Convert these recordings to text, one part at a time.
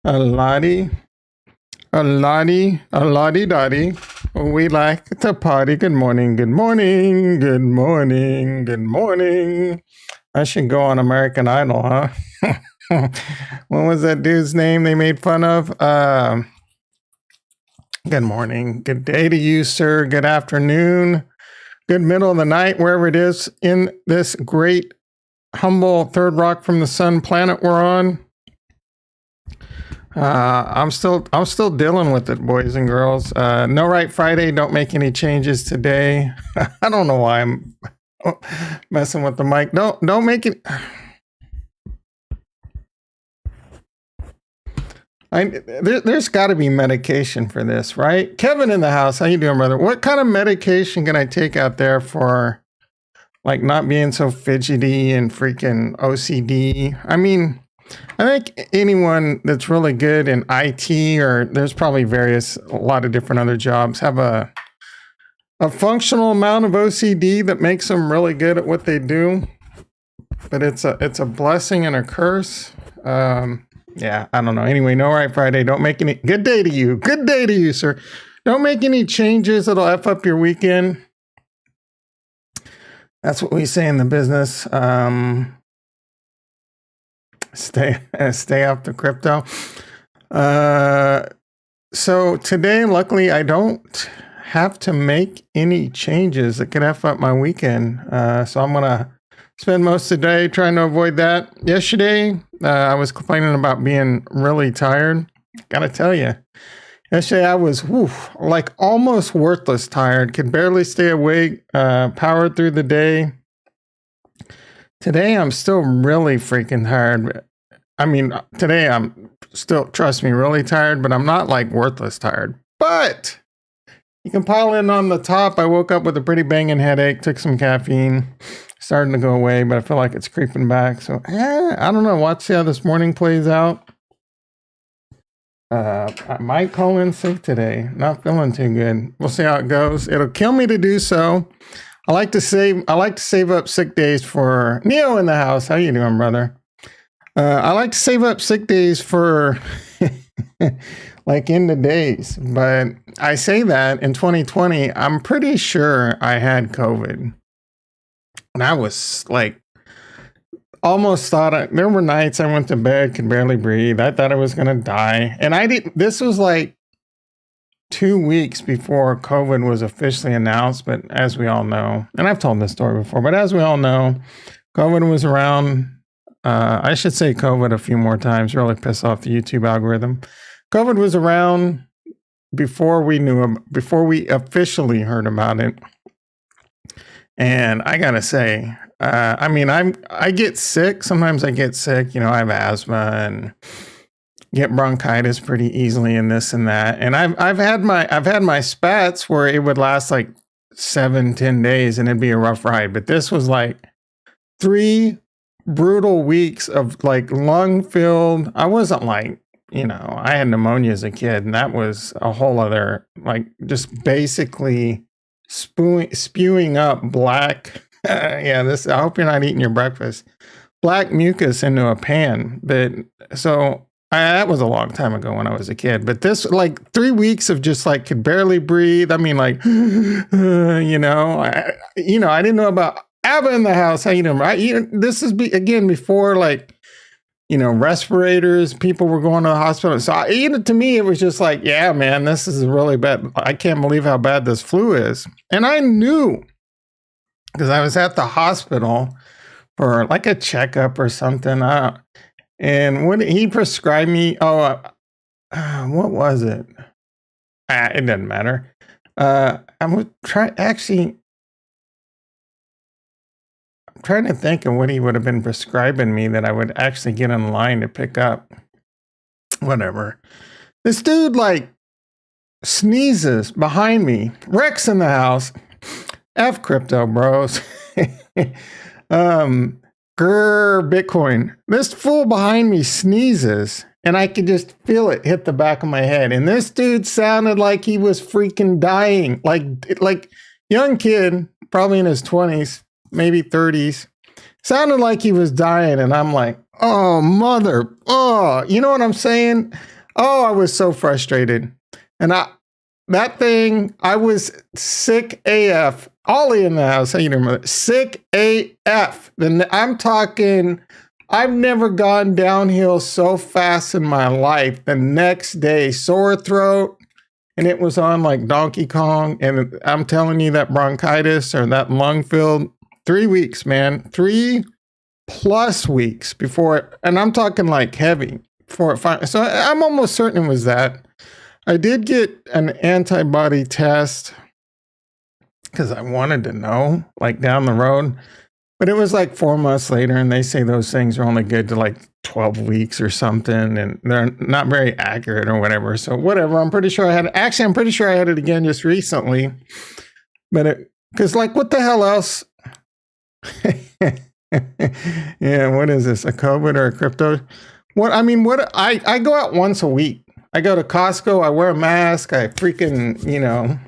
A lottie, a lottie dottie. We like to party. Good morning, good morning, good morning, good morning. I should go on American Idol, huh? What was that dude's name they made fun of? Good morning, good day to you, sir. Good afternoon, good middle of the night, wherever it is in this great, humble third rock from the sun planet we're on. I'm still dealing with it, boys and girls. No right Friday. Don't make any changes today. I don't know why I'm messing with the mic. Don't make it. There's got to be medication for this, right? Kevin in the house. How you doing, brother? What kind of medication can I take out there for, like, not being so fidgety and freaking OCD? I mean, I think anyone that's really good in IT, or there's probably a lot of different other jobs, have a functional amount of OCD that makes them really good at what they do. But it's a blessing and a curse. Yeah, I don't know. Anyway, no right Friday. Don't make any. Good day to you. Good day to you, sir. Don't make any changes that'll F up your weekend. That's what we say in the business. Stay off the crypto. So today, luckily, I don't have to make any changes that could F up my weekend. So I'm going to spend most of the day trying to avoid that. Yesterday, I was complaining about being really tired. Gotta tell you, yesterday I was like almost worthless tired. Could barely stay awake, powered through the day. Today, I'm still really freaking tired. I mean, today I'm still, trust me, really tired, but I'm not like worthless tired. But you can pile in on the top. I woke up with a pretty banging headache, took some caffeine, starting to go away, but I feel like it's creeping back. So, I don't know. Watch see how this morning plays out. I might call in sick today. Not feeling too good. We'll see how it goes. It'll kill me to do so. I like to save up sick days for Neo in the house. How you doing, brother? I like to save up sick days for like in the days, but I say that in 2020, I'm pretty sure I had COVID. And I was like, almost there were nights I went to bed, could barely breathe. I thought I was going to die. And this was like 2 weeks before COVID was officially announced. But as we all know, and I've told this story before, but as we all know, COVID was around. I should say COVID a few more times, really piss off the YouTube algorithm. COVID was around before we officially heard about it. And I gotta say, I mean, I get sick. Sometimes I get sick. You know, I have asthma and get bronchitis pretty easily and this and that. And I've had my spats where it would last like 7-10 days and it'd be a rough ride. But this was like 3 brutal weeks of like lung filled. I wasn't like, you know, I had pneumonia as a kid, and that was a whole other, like, just basically spewing up black. I hope you're not eating your breakfast. Black mucus into a pan. That was a long time ago when I was a kid. But this, like, 3 weeks of just like could barely breathe. I mean, like, you know, I didn't know about Abba in the house. How you doing? Right? This is again before, like, you know, respirators. People were going to the hospital. So to me, it was just like, yeah, man, this is really bad. I can't believe how bad this flu is. And I knew because I was at the hospital for like a checkup or something. And what he prescribed me, what was it? It doesn't matter. I'm trying to think of what he would have been prescribing me that I would actually get in line to pick up. Whatever. This dude like sneezes behind me. Rex in the house. F crypto, bros. GRRR Bitcoin. This fool behind me sneezes and I could just feel it hit the back of my head. And this dude sounded like he was freaking dying. Like young kid, probably in his 20s. Maybe 30s, sounded like he was dying. And I'm like, Oh, mother. Oh, you know what I'm saying? Oh, I was so frustrated. And that thing, I was sick AF. Ollie in the house. How you doing, mother? Sick AF. Then I'm talking, I've never gone downhill so fast in my life. The next day, sore throat. And it was on like Donkey Kong. And I'm telling you, that bronchitis or that lung filled 3 weeks, man. 3+ weeks before it, and I'm talking like heavy before it finally. So I'm almost certain it was that. I did get an antibody test because I wanted to know, like down the road, but it was like 4 months later, and they say those things are only good to like 12 weeks or something, and they're not very accurate or whatever. So whatever. I'm pretty sure I had it again just recently, but because like what the hell else? Yeah, what is this? A COVID or a crypto? I go out once a week. I go to Costco, I wear a mask, I freaking,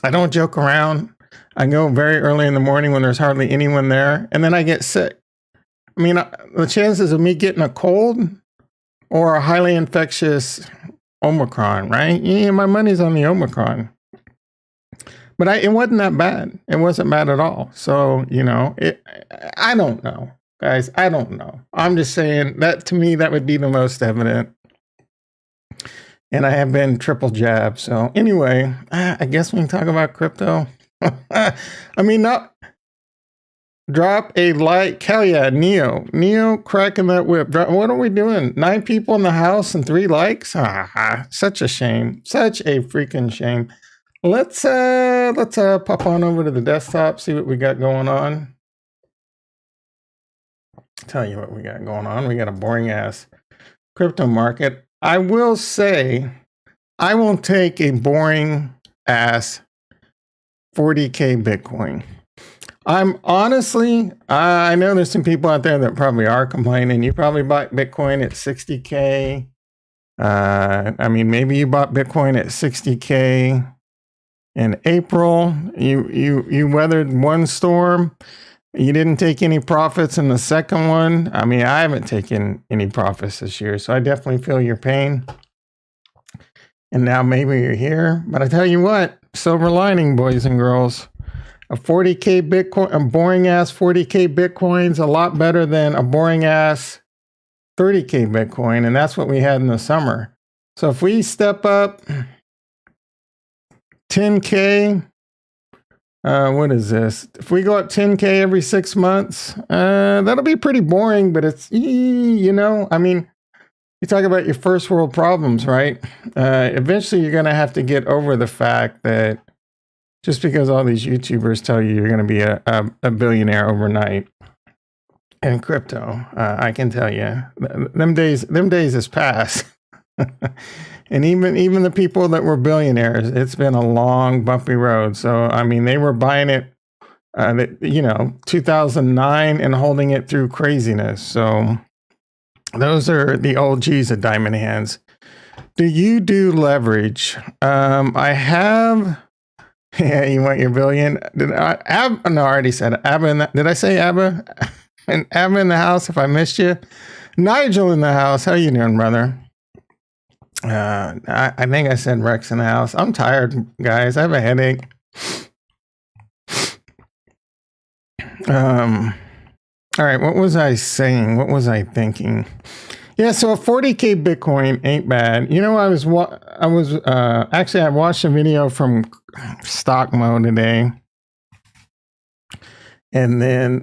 I don't joke around. I go very early in the morning when there's hardly anyone there, and then I get sick. I mean, the chances of me getting a cold or a highly infectious Omicron, right? Yeah, my money's on the Omicron. But it wasn't that bad. It wasn't bad at all. So, I don't know, guys. I don't know. I'm just saying that to me, that would be the most evident. And I have been triple jabbed. So anyway, I guess we can talk about crypto. I mean, not drop a like. Hell yeah, Neo cracking that whip. What are we doing? 9 people in the house and 3 likes? Such a shame. Such a freaking shame. Let's pop on over to the desktop, see what we got going on. Tell you what we got going on. We got a boring ass crypto market. I will say, I won't take a boring ass 40K Bitcoin. I'm honestly, I know there's some people out there that probably are complaining. You probably bought Bitcoin at 60K. I mean, maybe you bought Bitcoin at 60K in April. You weathered one storm. You didn't take any profits in the second one. I mean, I haven't taken any profits this year, so I definitely feel your pain. And now maybe you're here. But I tell you what, silver lining, boys and girls. A 40K Bitcoin, a boring ass 40K Bitcoin's a lot better than a boring ass 30K Bitcoin. And that's what we had in the summer. So if we step up 10K, what is this? If we go up 10K every 6 months, that'll be pretty boring, but it's, I mean, you talk about your first world problems, right? Eventually you're going to have to get over the fact that just because all these YouTubers tell you you're going to be a billionaire overnight in crypto, I can tell you, them days is past. And even the people that were billionaires, it's been a long, bumpy road. So, I mean, they were buying it, 2009 and holding it through craziness. So those are the OGs of diamond hands. Do you do leverage? I have. Yeah, you want your billion? No, I already said Abba. Did I say Abba? And Abba in the house, if I missed you. Nigel in the house. How you doing, brother? I think I said Rex in the house. I'm tired, guys. I have a headache. All right, what was I saying? What was I thinking? Yeah, so a 40K Bitcoin ain't bad. I watched a video from Stock Mode today. And then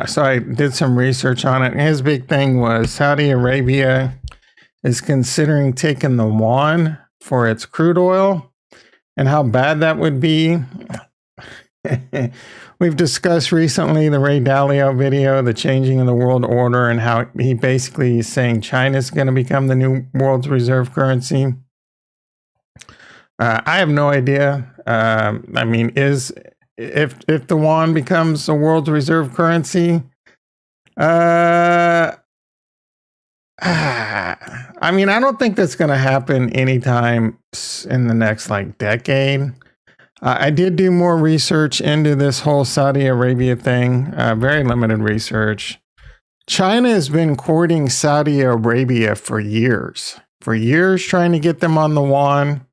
so I did some research on it. And his big thing was Saudi Arabia is considering taking the yuan for its crude oil and how bad that would be. We've discussed recently the Ray Dalio video, the changing of the world order, and how he basically is saying China's going to become the new world's reserve currency. I have no idea. I mean, if the yuan becomes the world's reserve currency, I mean, I don't think that's going to happen anytime in the next decade. I did do more research into this whole Saudi Arabia thing, very limited research. China has been courting Saudi Arabia for years trying to get them on the yuan.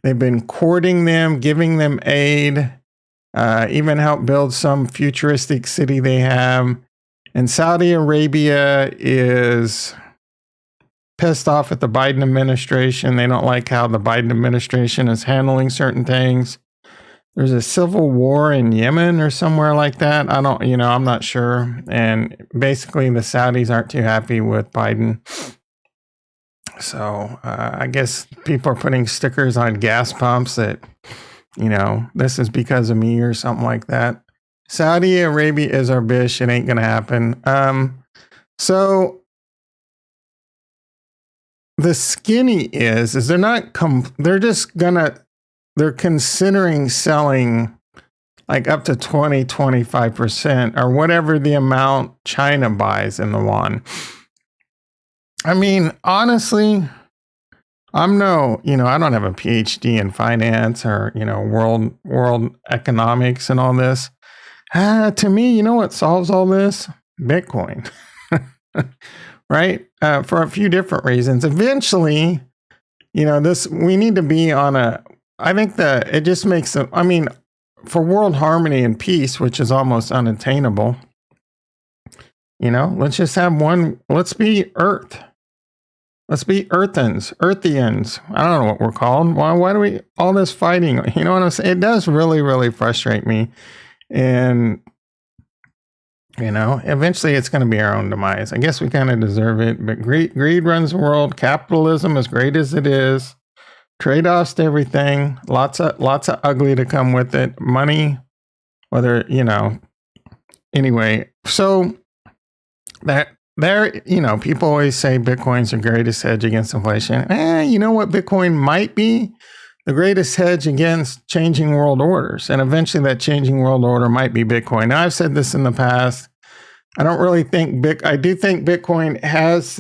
They've been courting them, giving them aid, even help build some futuristic city they have. And Saudi Arabia is pissed off at the Biden administration. They don't like how the Biden administration is handling certain things. There's a civil war in Yemen or somewhere like that. I'm not sure. And basically the Saudis aren't too happy with Biden. So I guess people are putting stickers on gas pumps that, this is because of me or something like that. Saudi Arabia is our bitch. It ain't going to happen. So the skinny is they're not, they're considering selling like up to 20-25% or whatever the amount China buys in the yuan. I mean, honestly, I don't have a PhD in finance or, world economics and all this. To me, you know what solves all this? Bitcoin, right? For a few different reasons. Eventually, we need to be on I think that it just makes for world harmony and peace, which is almost unattainable, let's just have let's be Earth. Let's be Earthians. I don't know what we're called. Why do we, all this fighting? You know what I'm saying? It does really, really frustrate me. And, eventually it's going to be our own demise. I guess we kind of deserve it, but greed runs the world. Capitalism, as great as it is, trade-offs to everything, lots of ugly to come with it. Money, whether, anyway. So people always say Bitcoin's the greatest hedge against inflation. You know what Bitcoin might be? The greatest hedge against changing world orders. And eventually that changing world order might be Bitcoin. Now, I've said this in the past. I don't really think I do think Bitcoin has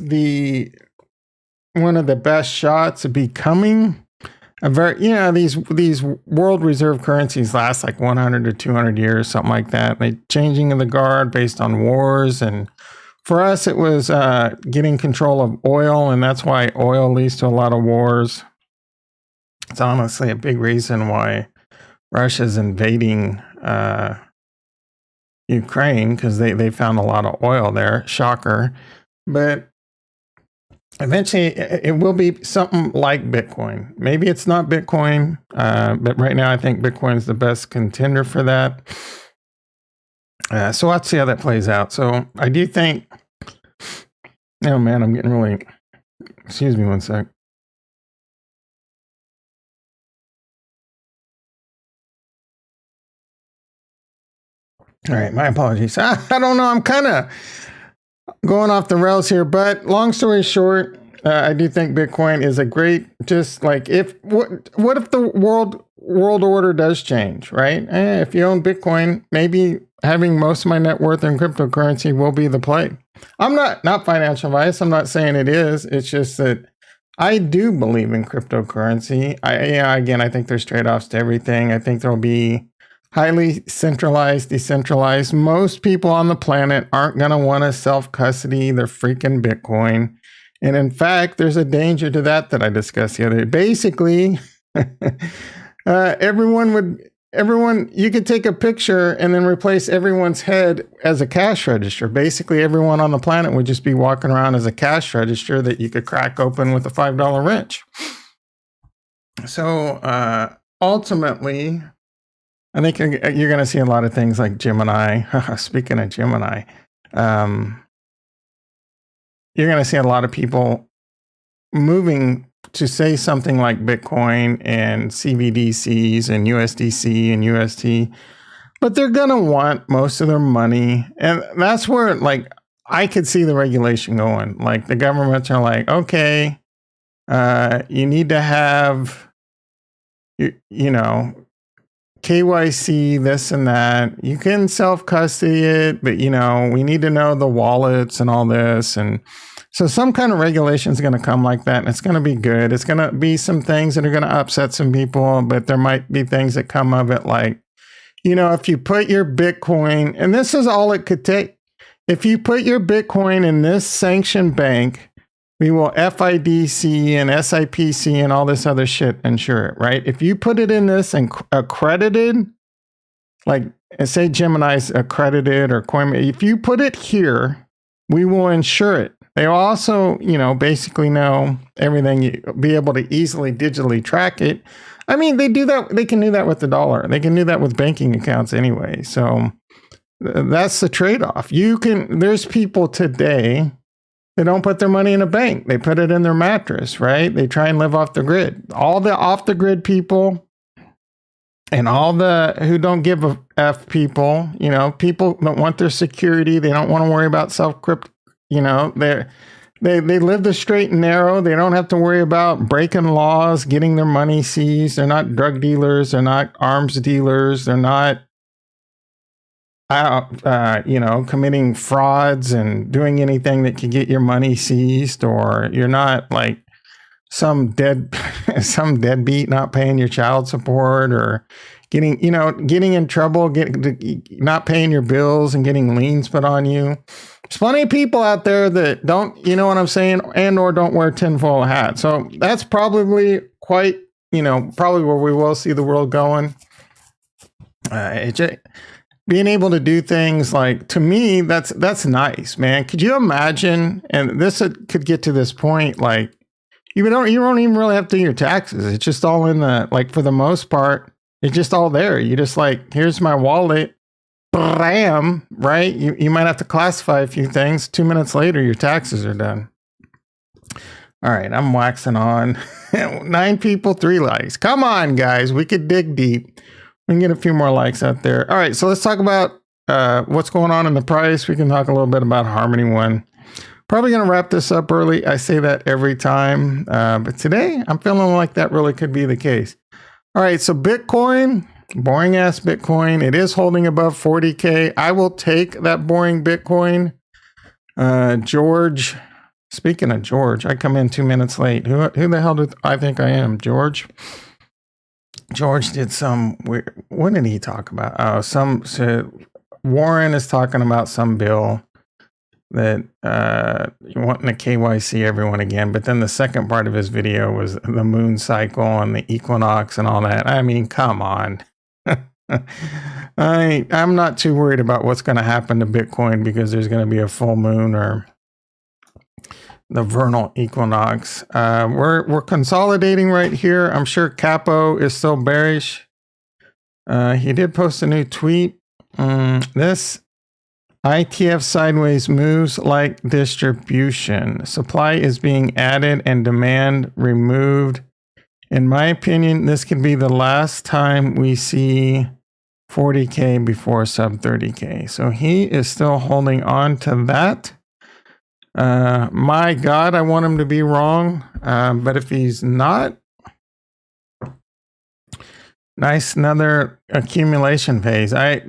one of the best shots of becoming a very, these world reserve currencies last like 100 to 200 years, something like that. They changing of the guard based on wars. And for us, it was getting control of oil. And that's why oil leads to a lot of wars. It's honestly a big reason why Russia's invading Ukraine, because they found a lot of oil there. Shocker. But eventually it will be something like Bitcoin. Maybe it's not Bitcoin, but right now I think Bitcoin's the best contender for that. So let's see how that plays out. So I do think, oh man, I'm getting really, excuse me one sec. All right, my apologies. I don't know. I'm kind of going off the rails here, but long story short, I do think Bitcoin is a great, just like what if the world order does change, right? If you own Bitcoin, maybe having most of my net worth in cryptocurrency will be the play. I'm not financial advice. I'm not saying it is. It's just that I do believe in cryptocurrency. I think there's trade-offs to everything. I think there'll be highly centralized, decentralized. Most people on the planet aren't going to want to self-custody their freaking Bitcoin. And in fact, there's a danger to that I discussed the other day. Basically, you could take a picture and then replace everyone's head as a cash register. Basically, everyone on the planet would just be walking around as a cash register that you could crack open with a $5 wrench. So ultimately, I think you're going to see a lot of things like Gemini. Speaking of Gemini, you're going to see a lot of people moving to say something like Bitcoin and CBDCs and USDC and UST, but they're going to want most of their money. And that's where, like, I could see the regulation going. Like, the governments are like, okay, you need to have, KYC, this and that. You can self-custody it, but, we need to know the wallets and all this. And so some kind of regulation is going to come like that, and it's going to be good. It's going to be some things that are going to upset some people, but there might be things that come of it, like, if you put your Bitcoin, and this is all it could take. if you put your Bitcoin in this sanctioned bank, we will FIDC and SIPC and all this other shit insure it, right? If you put it in this and accredited, like say Gemini's accredited or Coinbase, if you put it here, we will insure it. They also, basically know everything, be able to easily digitally track it. I mean, they do that. They can do that with the dollar. They can do that with banking accounts anyway. So that's the trade-off. There's people today, they don't put their money in a bank. They put it in their mattress, right? They try and live off the grid. All the off the grid people and all the who don't give a F people, people don't want their security. They don't want to worry about self-crypt. They live the straight and narrow. They don't have to worry about breaking laws, getting their money seized. They're not drug dealers. They're not arms dealers. They're not committing frauds and doing anything that could get your money seized, or you're not like some deadbeat not paying your child support, or getting in trouble, not paying your bills and getting liens put on you. There's plenty of people out there that don't, what I'm saying, and or don't wear tinfoil hat. So that's probably probably where we will see the world going. Being able to do things like, to me, that's nice, man. Could you imagine? And this could get to this point, like you don't even really have to do your taxes. It's just all in for the most part, it's just all there. You just here's my wallet, bam, right? You might have to classify a few things. 2 minutes later, your taxes are done. All right, I'm waxing on. 9 people, 3 likes. Come on, guys, we could dig deep. We can get a few more likes out there. All right, so let's talk about what's going on in the price. We can talk a little bit about Harmony One. Probably going to wrap this up early. I say that every time. But today, I'm feeling like that really could be the case. All right, so Bitcoin, boring ass Bitcoin. It is holding above 40K. I will take that boring Bitcoin. George, speaking of George, I come in 2 minutes late. Who the hell do I think I am? George? George did some weird, what did he talk about? Warren is talking about some bill that wanting to KYC everyone again. But then the second part of his video was the moon cycle and the equinox and all that. I mean, come on. I'm not too worried about what's going to happen to Bitcoin because there's going to be a full moon or the vernal equinox. We're consolidating right here. I'm sure Capo is still bearish. He did post a new tweet. This ITF sideways moves like distribution. Supply is being added and demand removed. In my opinion, this could be the last time we see 40K before sub 30K. So he is still holding on to that. My God, I want him to be wrong. But if he's not, nice, another accumulation phase. I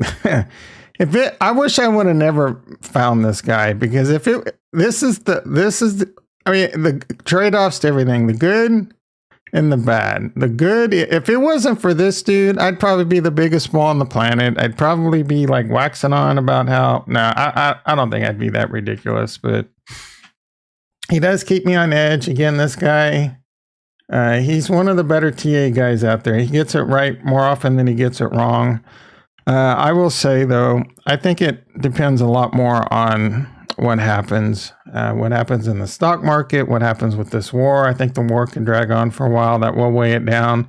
wish I would have never found this guy, because the trade-offs to everything, the good and the bad. The good, if it wasn't for this dude, I'd probably be the biggest ball on the planet. I'd probably be waxing on about how, I don't think I'd be that ridiculous, but he does keep me on edge. Again, this guy, he's one of the better TA guys out there. He gets it right more often than he gets it wrong. I will say, though, I think it depends a lot more on what happens in the stock market, what happens with this war. I think the war can drag on for a while. That will weigh it down.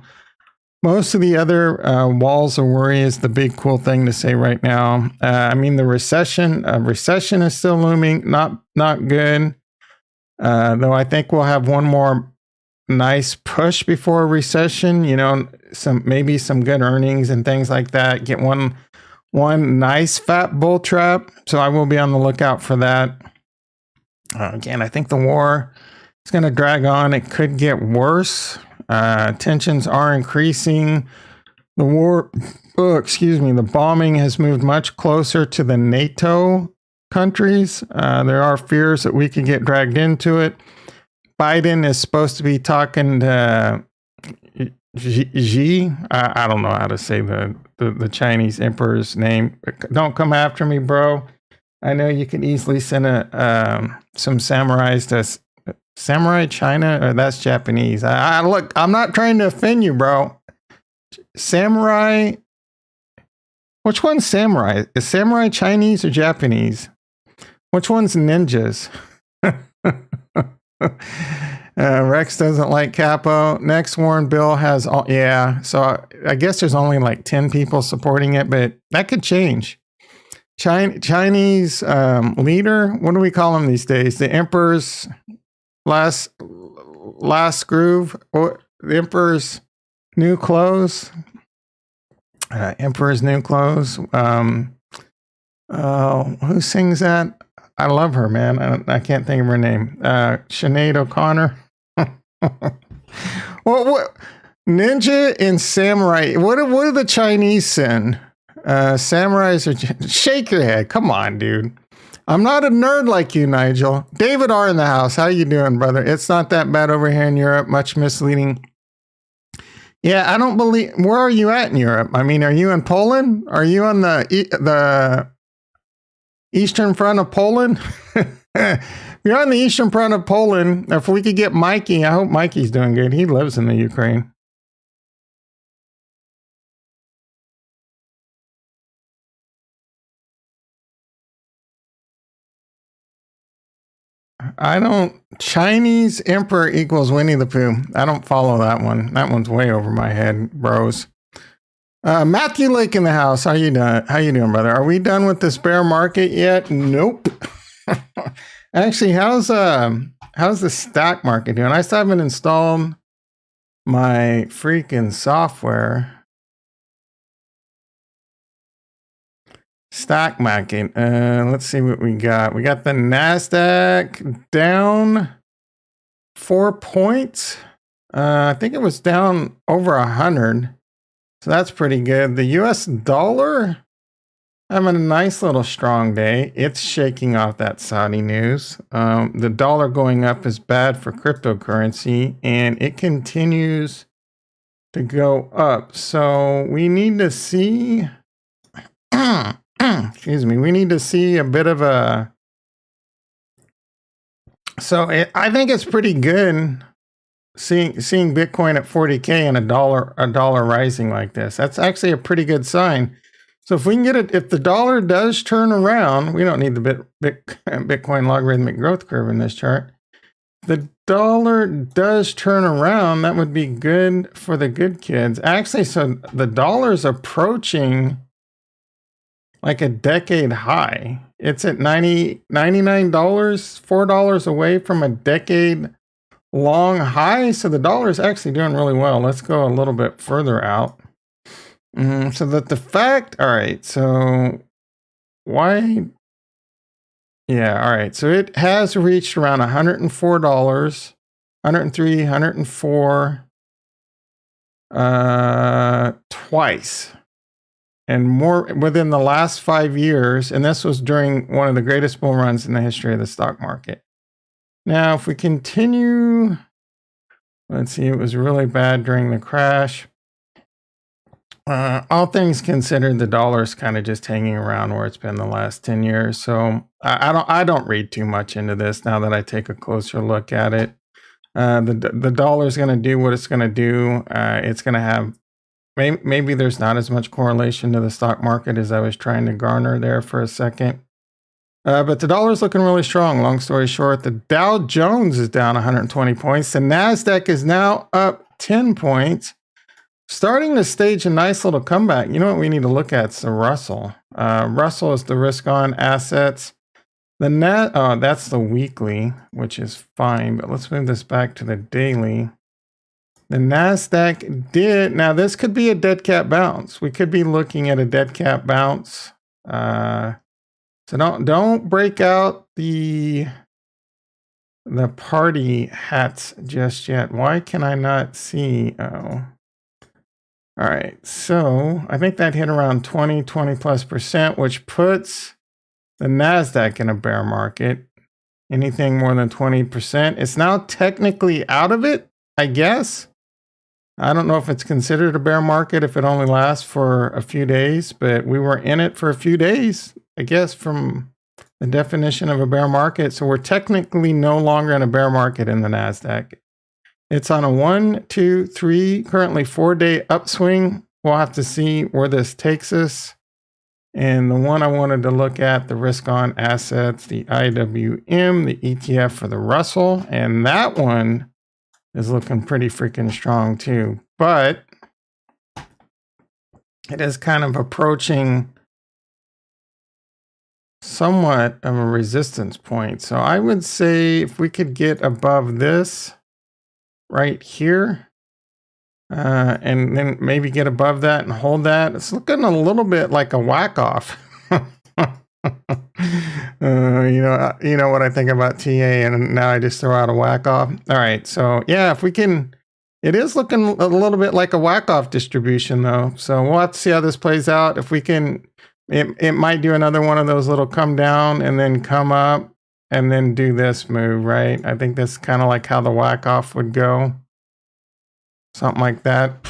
Most of the other walls of worry is the big cool thing to say right now. The recession is still looming. Not good. Though I think we'll have one more nice push before a recession, maybe some good earnings and things like that. Get one nice fat bull trap. So I will be on the lookout for that. Again, I think the war is going to drag on. It could get worse. Tensions are increasing. The bombing has moved much closer to the NATO countries. There are fears that we could get dragged into it. Biden is supposed to be talking to Xi. I don't know how to say the Chinese emperor's name. Don't come after me, bro. I know you could easily send some samurais to Samurai China, or that's Japanese. Look, I'm not trying to offend you, bro. Samurai. Which one's samurai? Is samurai Chinese or Japanese? Which one's ninjas? Rex doesn't like Capo. Next, Warren Bill has all. Yeah, so I guess there's only like 10 people supporting it, but that could change. Chinese leader. What do we call him these days? The Emperor's last groove, or the Emperor's new clothes. Emperor's New Clothes. Who sings that? I love her, man. I can't think of her name. Sinead O'Connor. What? Ninja and samurai. What do the Chinese send? Samurais are. Shake your head. Come on, dude. I'm not a nerd like you, Nigel. David R in the house. How you doing, brother? It's not that bad over here in Europe. Much misleading. Yeah, I don't believe. Where are you at in Europe? I mean, are you in Poland? Are you on the eastern front of Poland? If you're on the eastern front of Poland, if we could get Mikey, I hope Mikey's doing good. He lives in the Ukraine. Chinese emperor equals Winnie the Pooh. I don't follow that one. That one's way over my head, bros. Matthew Lake in the house. How you doing? How you doing, brother? Are we done with this bear market yet? Nope. Actually, how's the stock market doing? I still haven't installed my freaking software. Stock market. Let's see what we got. We got the NASDAQ down 4 points. I think it was down over 100. So that's pretty good. The US dollar having a nice little strong day. It's shaking off that Saudi news. The dollar going up is bad for cryptocurrency, and it continues to go up. So we need to see excuse me, we need to see a bit of a. I think it's pretty good seeing Bitcoin at 40K and a dollar rising like this. That's actually a pretty good sign. So if we can get it, if the dollar does turn around, we don't need the Bitcoin logarithmic growth curve in this chart. The dollar does turn around, that would be good for the good kids. Actually, so the dollar's approaching like a decade high. It's at $99, $4 away from a decade long high. So the dollar is actually doing really well. Let's go a little bit further out. So that the fact, all right, so why? Yeah, all right. So it has reached around $104, 103, 104 twice. And more within the last 5 years, and this was during one of the greatest bull runs in the history of the stock market. Now, if we continue, let's see, it was really bad during the crash. All things considered, the dollar's kind of just hanging around where it's been the last 10 years. So I don't read too much into this now that I take a closer look at it. The dollar's going to do what it's going to do. It's going to have. Maybe there's not as much correlation to the stock market as I was trying to garner there for a second. But the dollar's looking really strong. Long story short, the Dow Jones is down 120 points. The NASDAQ is now up 10 points, starting to stage a nice little comeback. You know what we need to look at? It's the Russell. Russell is the risk on assets. That's the weekly, which is fine. But let's move this back to the daily. The NASDAQ did. Now, this could be a dead cat bounce. We could be looking at a dead cat bounce. So don't break out the party hats just yet. Why can I not see? Oh. All right. So I think that hit around 20 plus %, which puts the NASDAQ in a bear market. Anything more than 20%. It's now technically out of it, I guess. I don't know if it's considered a bear market if it only lasts for a few days, but we were in it for a few days, I guess, from the definition of a bear market. So we're technically no longer in a bear market in the NASDAQ. It's on a 1, 2, 3, currently 4-day upswing. We'll have to see where this takes us. And the one I wanted to look at, the risk on assets, the IWM, the ETF for the Russell, and that one is looking pretty freaking strong too. But it is kind of approaching somewhat of a resistance point. So I would say if we could get above this right here, and then maybe get above that and hold that. It's looking a little bit like a whack off. You know what I think about TA, and now I just throw out a whack off. All right, so yeah, if we can, it is looking a little bit like a whack off distribution though. So we'll have to see how this plays out. If we can, it might do another one of those little come down and then come up and then do this move, right? I think that's kind of like how the whack off would go. Something like that.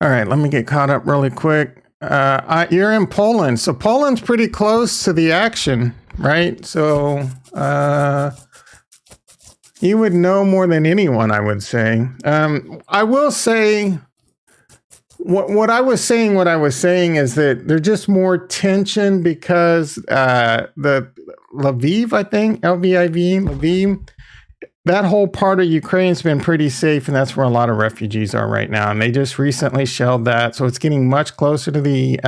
All right, let me get caught up really quick. You're in Poland. So Poland's pretty close to the action, right? So you would know more than anyone, I would say. I will say, what I was saying is that there's just more tension because the Lviv, I think, Lviv, that whole part of Ukraine's been pretty safe, and that's where a lot of refugees are right now. And they just recently shelled that, so it's getting much closer to the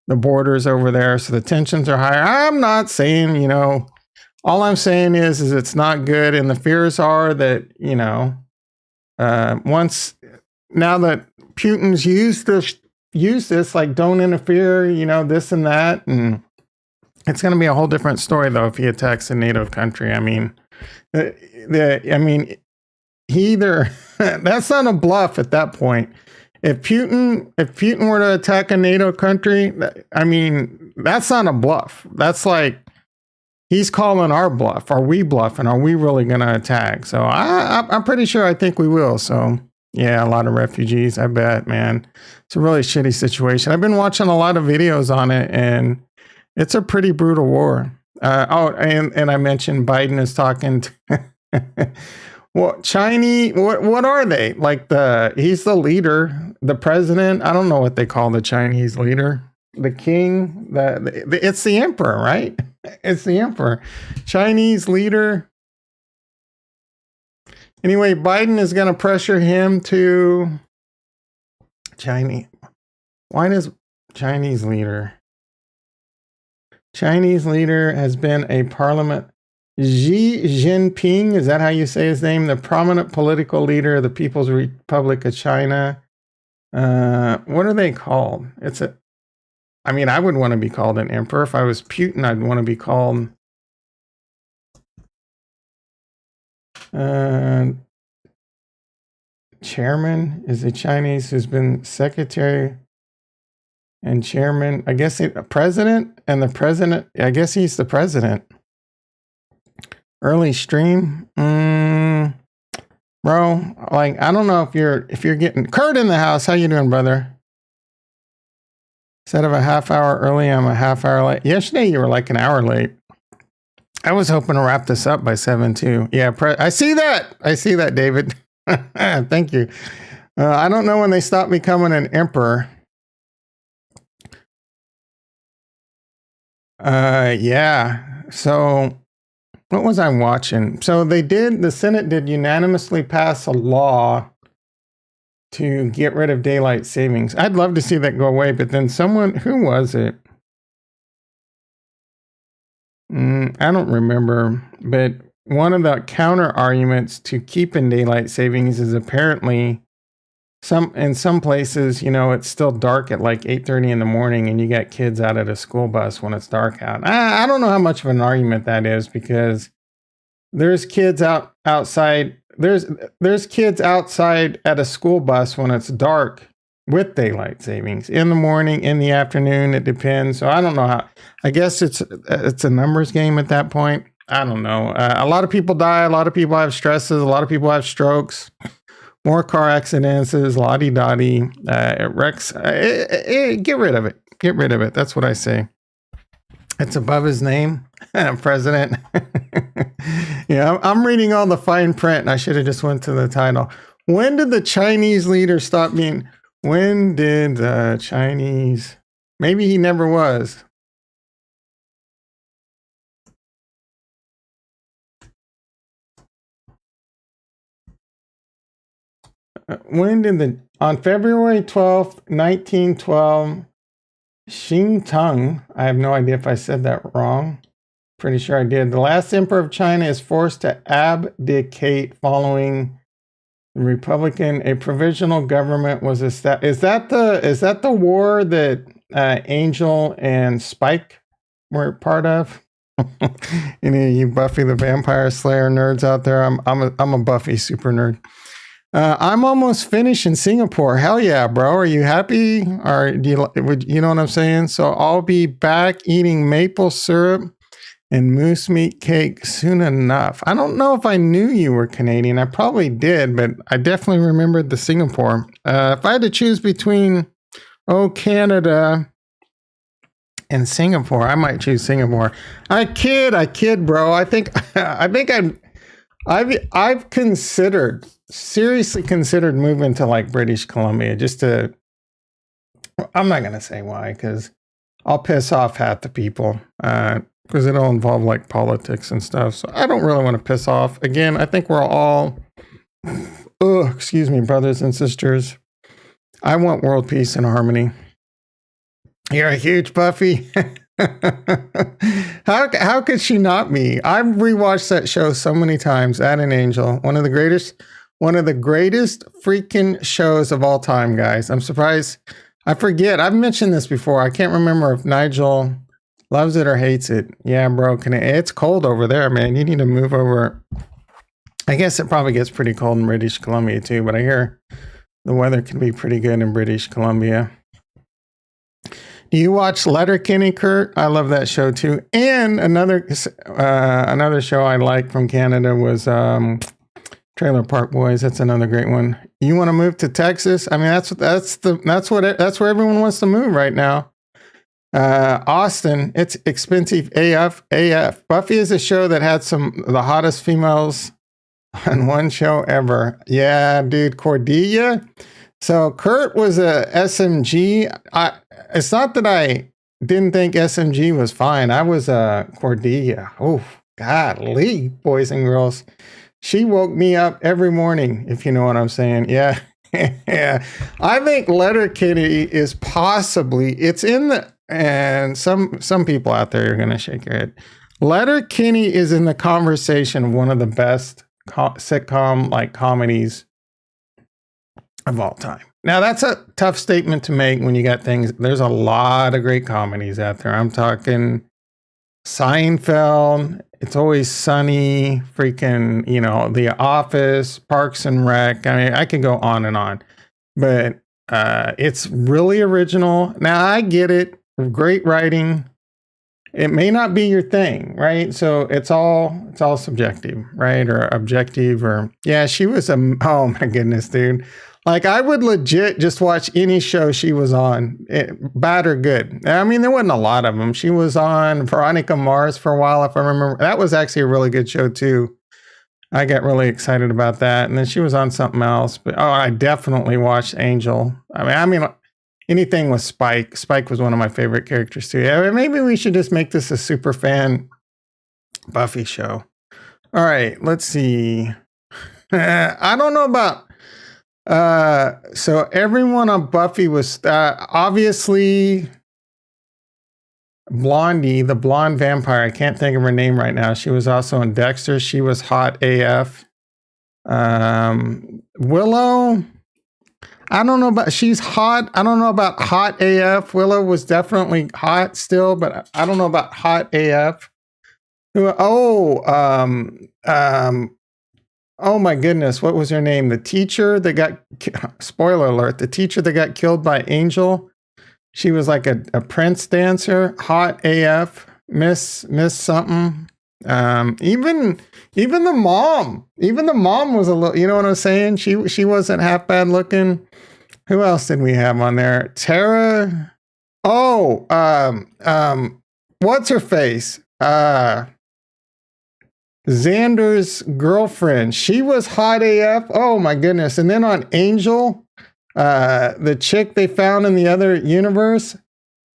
borders over there. So the tensions are higher. I'm not saying, all I'm saying is it's not good, and the fears are that now that Putin's used this, like don't interfere, this and that, and it's going to be a whole different story though if he attacks a NATO country. I mean. He either that's not a bluff at that point. If Putin were to attack a NATO country, I mean, that's not a bluff. That's like he's calling our bluff. Are we bluffing? Are we really going to attack? So I'm pretty sure I think we will. So yeah, a lot of refugees. I bet, man. It's a really shitty situation. I've been watching a lot of videos on it, and it's a pretty brutal war. And I mentioned Biden is talking to well, Chinese, what are they? Like he's the leader, the president. I don't know what they call the Chinese leader. The king, it's the emperor, right? It's the emperor. Chinese leader. Anyway, Biden is going to pressure him to Chinese. Why does Chinese leader has been a parliament. Xi Jinping, is that how you say his name? The prominent political leader of the People's Republic of China. What are they called? I would want to be called an emperor. If I was Putin, I'd want to be called chairman. Is a Chinese who's been secretary and chairman, I guess president, and the president, I guess he's the president. Early stream. Bro, like, I don't know if you're getting Kurt in the house. How you doing, brother? Instead of a half hour early, I'm a half hour late. Yesterday, you were like an hour late. I was hoping to wrap this up by 7 too. Yeah, I see that, David. Thank you. I don't know when they stopped becoming an emperor. Yeah. So what was I watching? So the Senate did unanimously pass a law to get rid of daylight savings. I'd love to see that go away, but then who was it? I don't remember, but one of the counter arguments to keeping daylight savings is apparently in some places, it's still dark at like 8:30 in the morning, and you got kids out at a school bus when it's dark out. I don't know how much of an argument that is, because there's kids outside. There's kids outside at a school bus when it's dark with daylight savings in the morning, in the afternoon. It depends. So I don't know how. I guess it's a numbers game at that point. I don't know. A lot of people die. A lot of people have stresses. A lot of people have strokes. More car accidents, la-di-da-di, wrecks. Get rid of it. Get rid of it. That's what I say. It's above his name, president. Yeah, I'm reading all the fine print, and I should have just went to the title. When did the Chinese leader stop being? When did the Chinese? Maybe he never was. When did on February 12th, 1912, Xing Tang, I have no idea if I said that wrong. Pretty sure I did. The last emperor of China is forced to abdicate following the Republican. A provisional government was established. Is that the war that Angel and Spike were part of? Any of you Buffy the Vampire Slayer nerds out there? I'm a Buffy super nerd. I'm almost finished in Singapore. Hell yeah, bro. Are you happy? Or you know what I'm saying? So I'll be back eating maple syrup and moose meat cake soon enough. I don't know if I knew you were Canadian. I probably did, but I definitely remembered the Singapore. If I had to choose between, Canada and Singapore, I might choose Singapore. I kid, bro. I've seriously considered moving to like British Columbia I'm not going to say why, because I'll piss off half the people, because it'll involve like politics and stuff. So I don't really want to piss off. Again, I think we're all, excuse me, brothers and sisters. I want world peace and harmony. You're a huge Buffy. How could she not be? I've rewatched that show so many times. At an Angel, one of the greatest freaking shows of all time, guys. I'm surprised. I forget. I've mentioned this before. I can't remember if Nigel loves it or hates it. Yeah, bro. It's cold over there, man. You need to move over. I guess it probably gets pretty cold in British Columbia too, but I hear the weather can be pretty good in British Columbia. Do you watch Letterkenny, Kurt? I love that show too. And another show I like from Canada was Trailer Park Boys. That's another great one. You want to move to Texas? I mean, that's where everyone wants to move right now. Austin, it's expensive AF. Buffy is a show that had the hottest females on one show ever. Yeah, dude, Cordelia. So Kurt was a SMG. It's not that I didn't think SMG was fine. I was a Cordelia. Oh, golly, boys and girls. She woke me up every morning, if you know what I'm saying. Yeah. Yeah. I think Letterkenny is it's in the, and some people out there are going to shake your head. Letterkenny is in the conversation of one of the best sitcom like comedies of all time. Now that's a tough statement to make when you got things. There's a lot of great comedies out there. I'm talking Seinfeld, It's Always Sunny, freaking, The Office, Parks and Rec. I mean, I could go on and on, but it's really original. Now I get it. Great writing. It may not be your thing, right? So it's all subjective, right? Or objective, or yeah, she was oh my goodness, dude. Like I would legit just watch any show she was on, bad or good. I mean, there wasn't a lot of them. She was on Veronica Mars for a while, if I remember. That was actually a really good show too. I got really excited about that. And then she was on something else. But I definitely watched Angel. I mean, anything with Spike. Spike was one of my favorite characters too. Yeah, maybe we should just make this a super fan Buffy show. All right, let's see. I don't know about. So everyone on Buffy was obviously Blondie, the blonde vampire. I can't think of her name right now. She was also in Dexter. She was hot AF. Willow. I don't know about, she's hot. I don't know about hot AF. Willow was definitely hot still, but I don't know about hot AF. Oh my goodness, what was her name? The teacher that got, spoiler alert, the teacher that got killed by Angel. She was like a Prince dancer, hot AF, Miss something. Even the mom was a little, you know what I'm saying? She wasn't half bad looking. Who else did we have on there? Tara. what's her face? Xander's girlfriend. She was hot AF. Oh my goodness. And then on Angel, the chick they found in the other universe,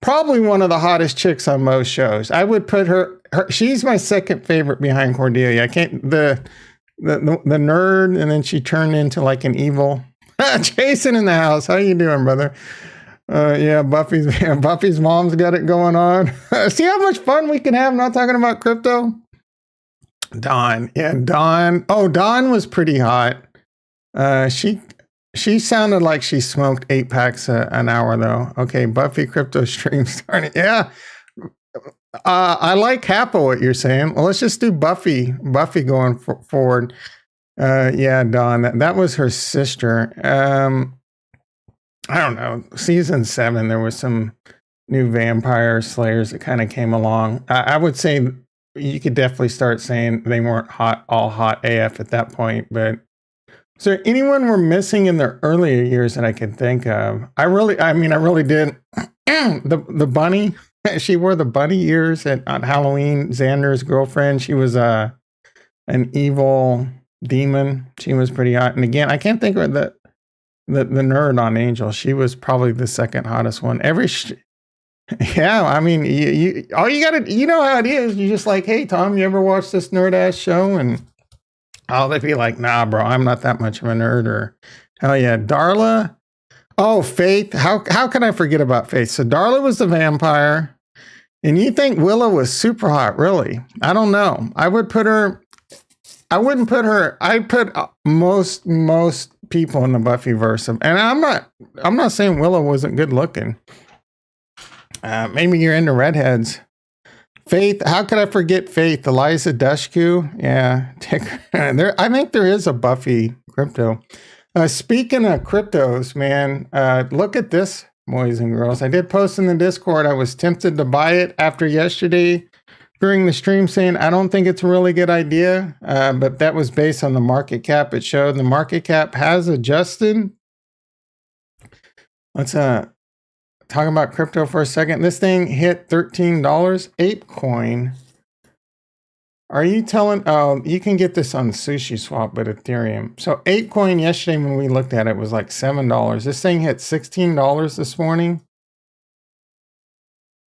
probably one of the hottest chicks on most shows. I would put her she's my second favorite behind Cordelia. I can't the nerd, and then she turned into like an evil. Jason in the house. How you doing, brother? Yeah, Buffy's mom's got it going on. See how much fun we can have not talking about crypto? Dawn. Yeah, Dawn. Oh, Dawn was pretty hot. She sounded like she smoked 8 packs an hour though. Okay, Buffy crypto stream starting. Yeah. I like half of what you're saying. Well, let's just do Buffy going forward. Yeah, Dawn. That was her sister. I don't know. Season 7, there was some new vampire slayers that kind of came along. I would say you could definitely start saying they weren't all hot AF at that point. But is there anyone we're missing in the earlier years that I could think of? I really did. The bunny. She wore the bunny ears on Halloween. Xander's girlfriend. She was an evil demon. She was pretty hot. And again, I can't think of the nerd on Angel. She was probably the second hottest one. Yeah, I mean, you all you gotta, you know how it is. You just like, hey, Tom, you ever watch this nerd ass show? And they'd be like, nah, bro, I'm not that much of a nerd. Or hell yeah, Darla. Oh, Faith. How can I forget about Faith? So Darla was the vampire, and you think Willow was super hot? Really? I don't know. I wouldn't put her. I'd put most people in the Buffyverse, and I'm not saying Willow wasn't good looking. Maybe you're into redheads. Faith, how could I forget Faith? Eliza Dushku, yeah. I think there is a Buffy crypto. Speaking of cryptos, man, look at this, boys and girls. I did post in the Discord. I was tempted to buy it after yesterday during the stream, saying I don't think it's a really good idea, but that was based on the market cap. It showed the market cap has adjusted. Let's talk about crypto for a second. This thing hit $13. ApeCoin. Are you telling? Oh, you can get this on Sushi Swap, but Ethereum. So ApeCoin yesterday when we looked at it was like $7. This thing hit $16 this morning.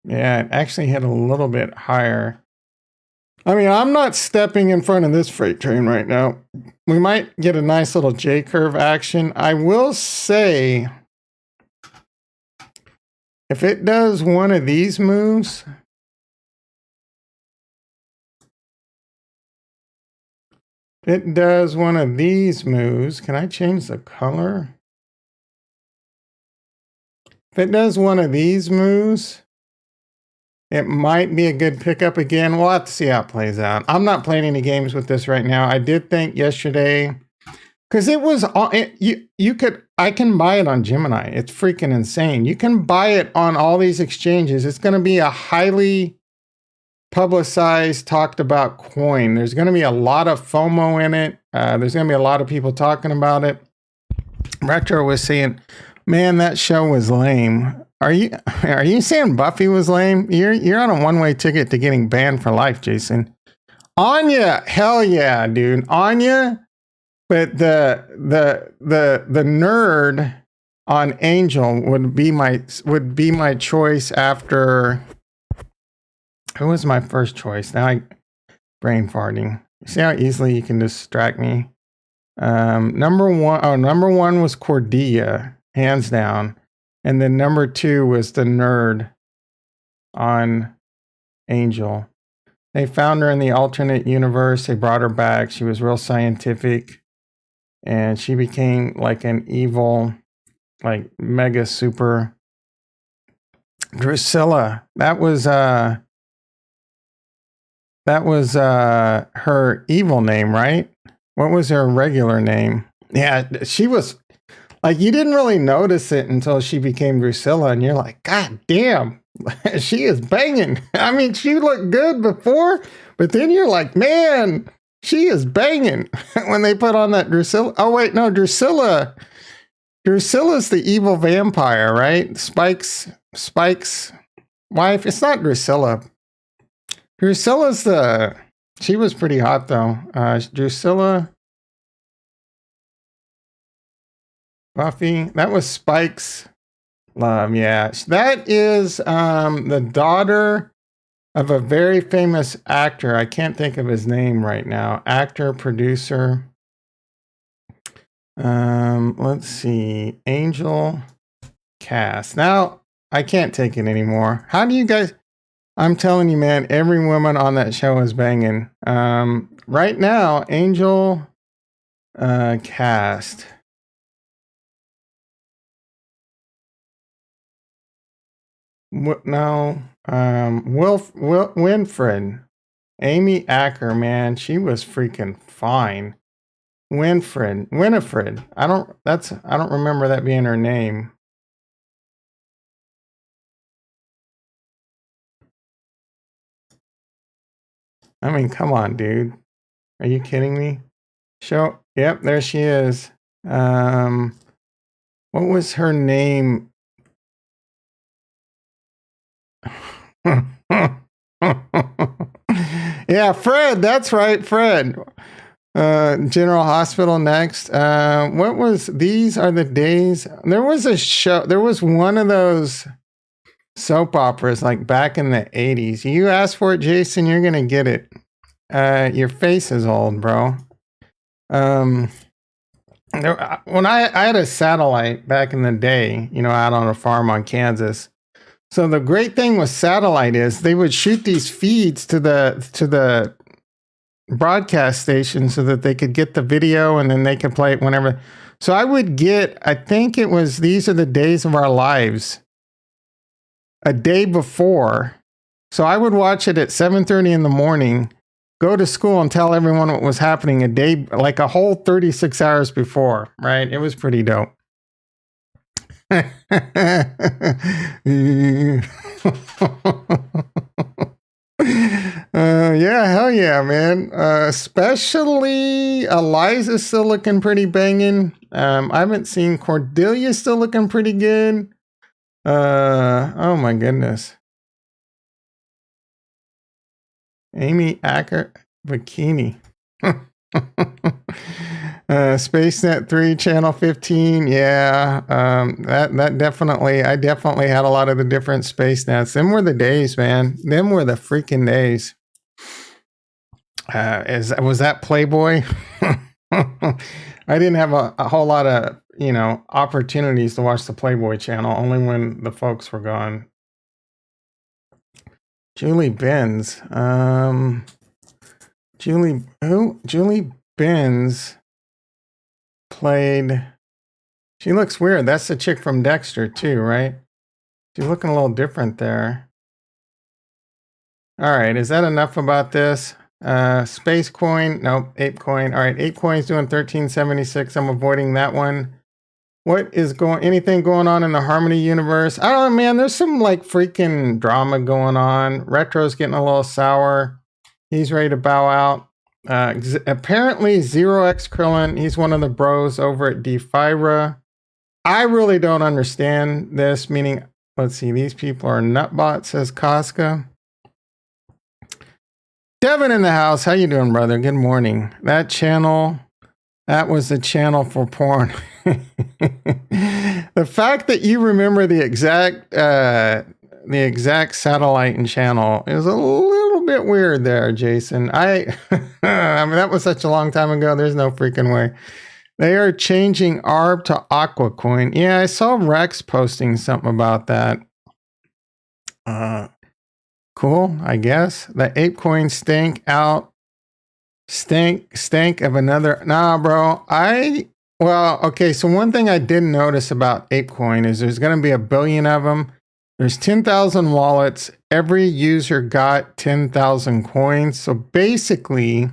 Yeah, it actually hit a little bit higher. I mean, I'm not stepping in front of this freight train right now. We might get a nice little J-curve action. I will say, if it does one of these moves, can I change the color? If it does one of these moves, it might be a good pickup again. We'll have to see how it plays out. I'm not playing any games with this right now. I did think yesterday, because it was, I can buy it on Gemini. It's freaking insane. You can buy it on all these exchanges. It's going to be a highly publicized, talked about coin. There's going to be a lot of FOMO in it. There's going to be a lot of people talking about it. Retro was saying, man, that show was lame. Are you saying Buffy was lame? You're on a one-way ticket to getting banned for life, Jason. Anya, hell yeah, dude. Anya, but the nerd on Angel would be my choice after. Who was my first choice? Now I brain farting. See how easily you can distract me. Number one was Cordelia, hands down. And then number 2 was the nerd on Angel. They found her in the alternate universe. They brought her back. She was real scientific. And she became like an evil, like mega super. Drusilla. That was her evil name, right? What was her regular name? Yeah, she was. Like, you didn't really notice it until she became Drusilla, and you're like, God damn, she is banging. I mean, she looked good before, but then you're like, man, she is banging when they put on that Drusilla. Oh, wait, no, Drusilla's the evil vampire, right? Spike's wife. It's not Drusilla. Drusilla's she was pretty hot though. Drusilla, Buffy, that was Spike's love. Yeah, that is the daughter of a very famous actor. I can't think of his name right now. Actor, producer. Let's see. Angel Cast. Now, I can't take it anymore. How do you guys... I'm telling you, man, every woman on that show is banging. Right now, Angel Cast. No. Winfred. Amy Acker, man, she was freaking fine. Winifred. I don't remember that being her name. I mean, come on, dude. Are you kidding me? Yep, there she is. What was her name? Yeah, Fred, that's right, Fred. General Hospital next. What was These Are the Days? There was a show, there was one of those soap operas like back in the 80s. You ask for it, Jason, you're gonna get it. Your face is old, bro. When I had a satellite back in the day, you know, out on a farm on Kansas. So the great thing with satellite is they would shoot these feeds to the broadcast station so that they could get the video and then they could play it whenever. So I would get, I think it was These Are the Days of Our Lives a day before. So I would watch it at 7:30 in the morning, go to school and tell everyone what was happening a day, like a whole 36 hours before, right? It was pretty dope. Yeah, hell yeah, man. Especially Eliza's still looking pretty banging. I haven't seen Cordelia still looking pretty good. Oh my goodness. Amy Acker Bikini. SpaceNet 3, Channel 15. Yeah, that definitely, I definitely had a lot of the different SpaceNets. Them were the days, man. Them were the freaking days. Was that Playboy? I didn't have a whole lot of, you know, opportunities to watch the Playboy channel, only when the folks were gone. Julie Benz. Julie Benz played. She looks weird. That's the chick from Dexter too, right? She's looking a little different there. All right, is that enough about this? Space Coin, nope, Ape Coin. All right, Ape Coin's doing 1376. I'm avoiding that one. What is anything going on in the Harmony universe? I don't know, man. There's some like freaking drama going on. Retro's getting a little sour. He's ready to bow out. Apparently 0x Krillin, he's one of the bros over at Defira. I really don't understand this, meaning, let's see, these people are nutbots, says Casca. Devin in the house, how you doing, brother? Good morning. That was the channel for porn. The fact that you remember the exact satellite and channel is a little bit weird there, Jason. I mean, that was such a long time ago. There's no freaking way. They are changing ARB to Aquacoin. Yeah, I saw Rex posting something about that. Cool, I guess. The ApeCoin stank of another. Nah, bro. Well, okay, so one thing I did notice about ApeCoin is there's going to be 1 billion of them. There's 10,000 wallets. Every user got 10,000 coins. So basically,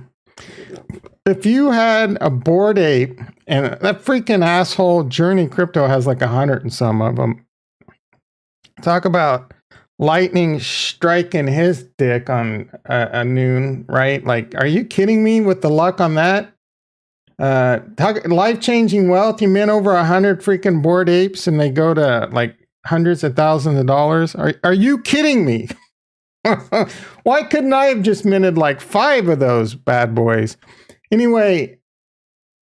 if you had a Bored Ape, and that freaking asshole Journey Crypto has like 100 and some of them. Talk about lightning striking his dick on a noon, right? Like, are you kidding me with the luck on that? Life-changing wealth. You mint over 100 freaking Bored Apes and they go to like hundreds of thousands of dollars. Are you kidding me? Why couldn't I have just minted like 5 of those bad boys? Anyway,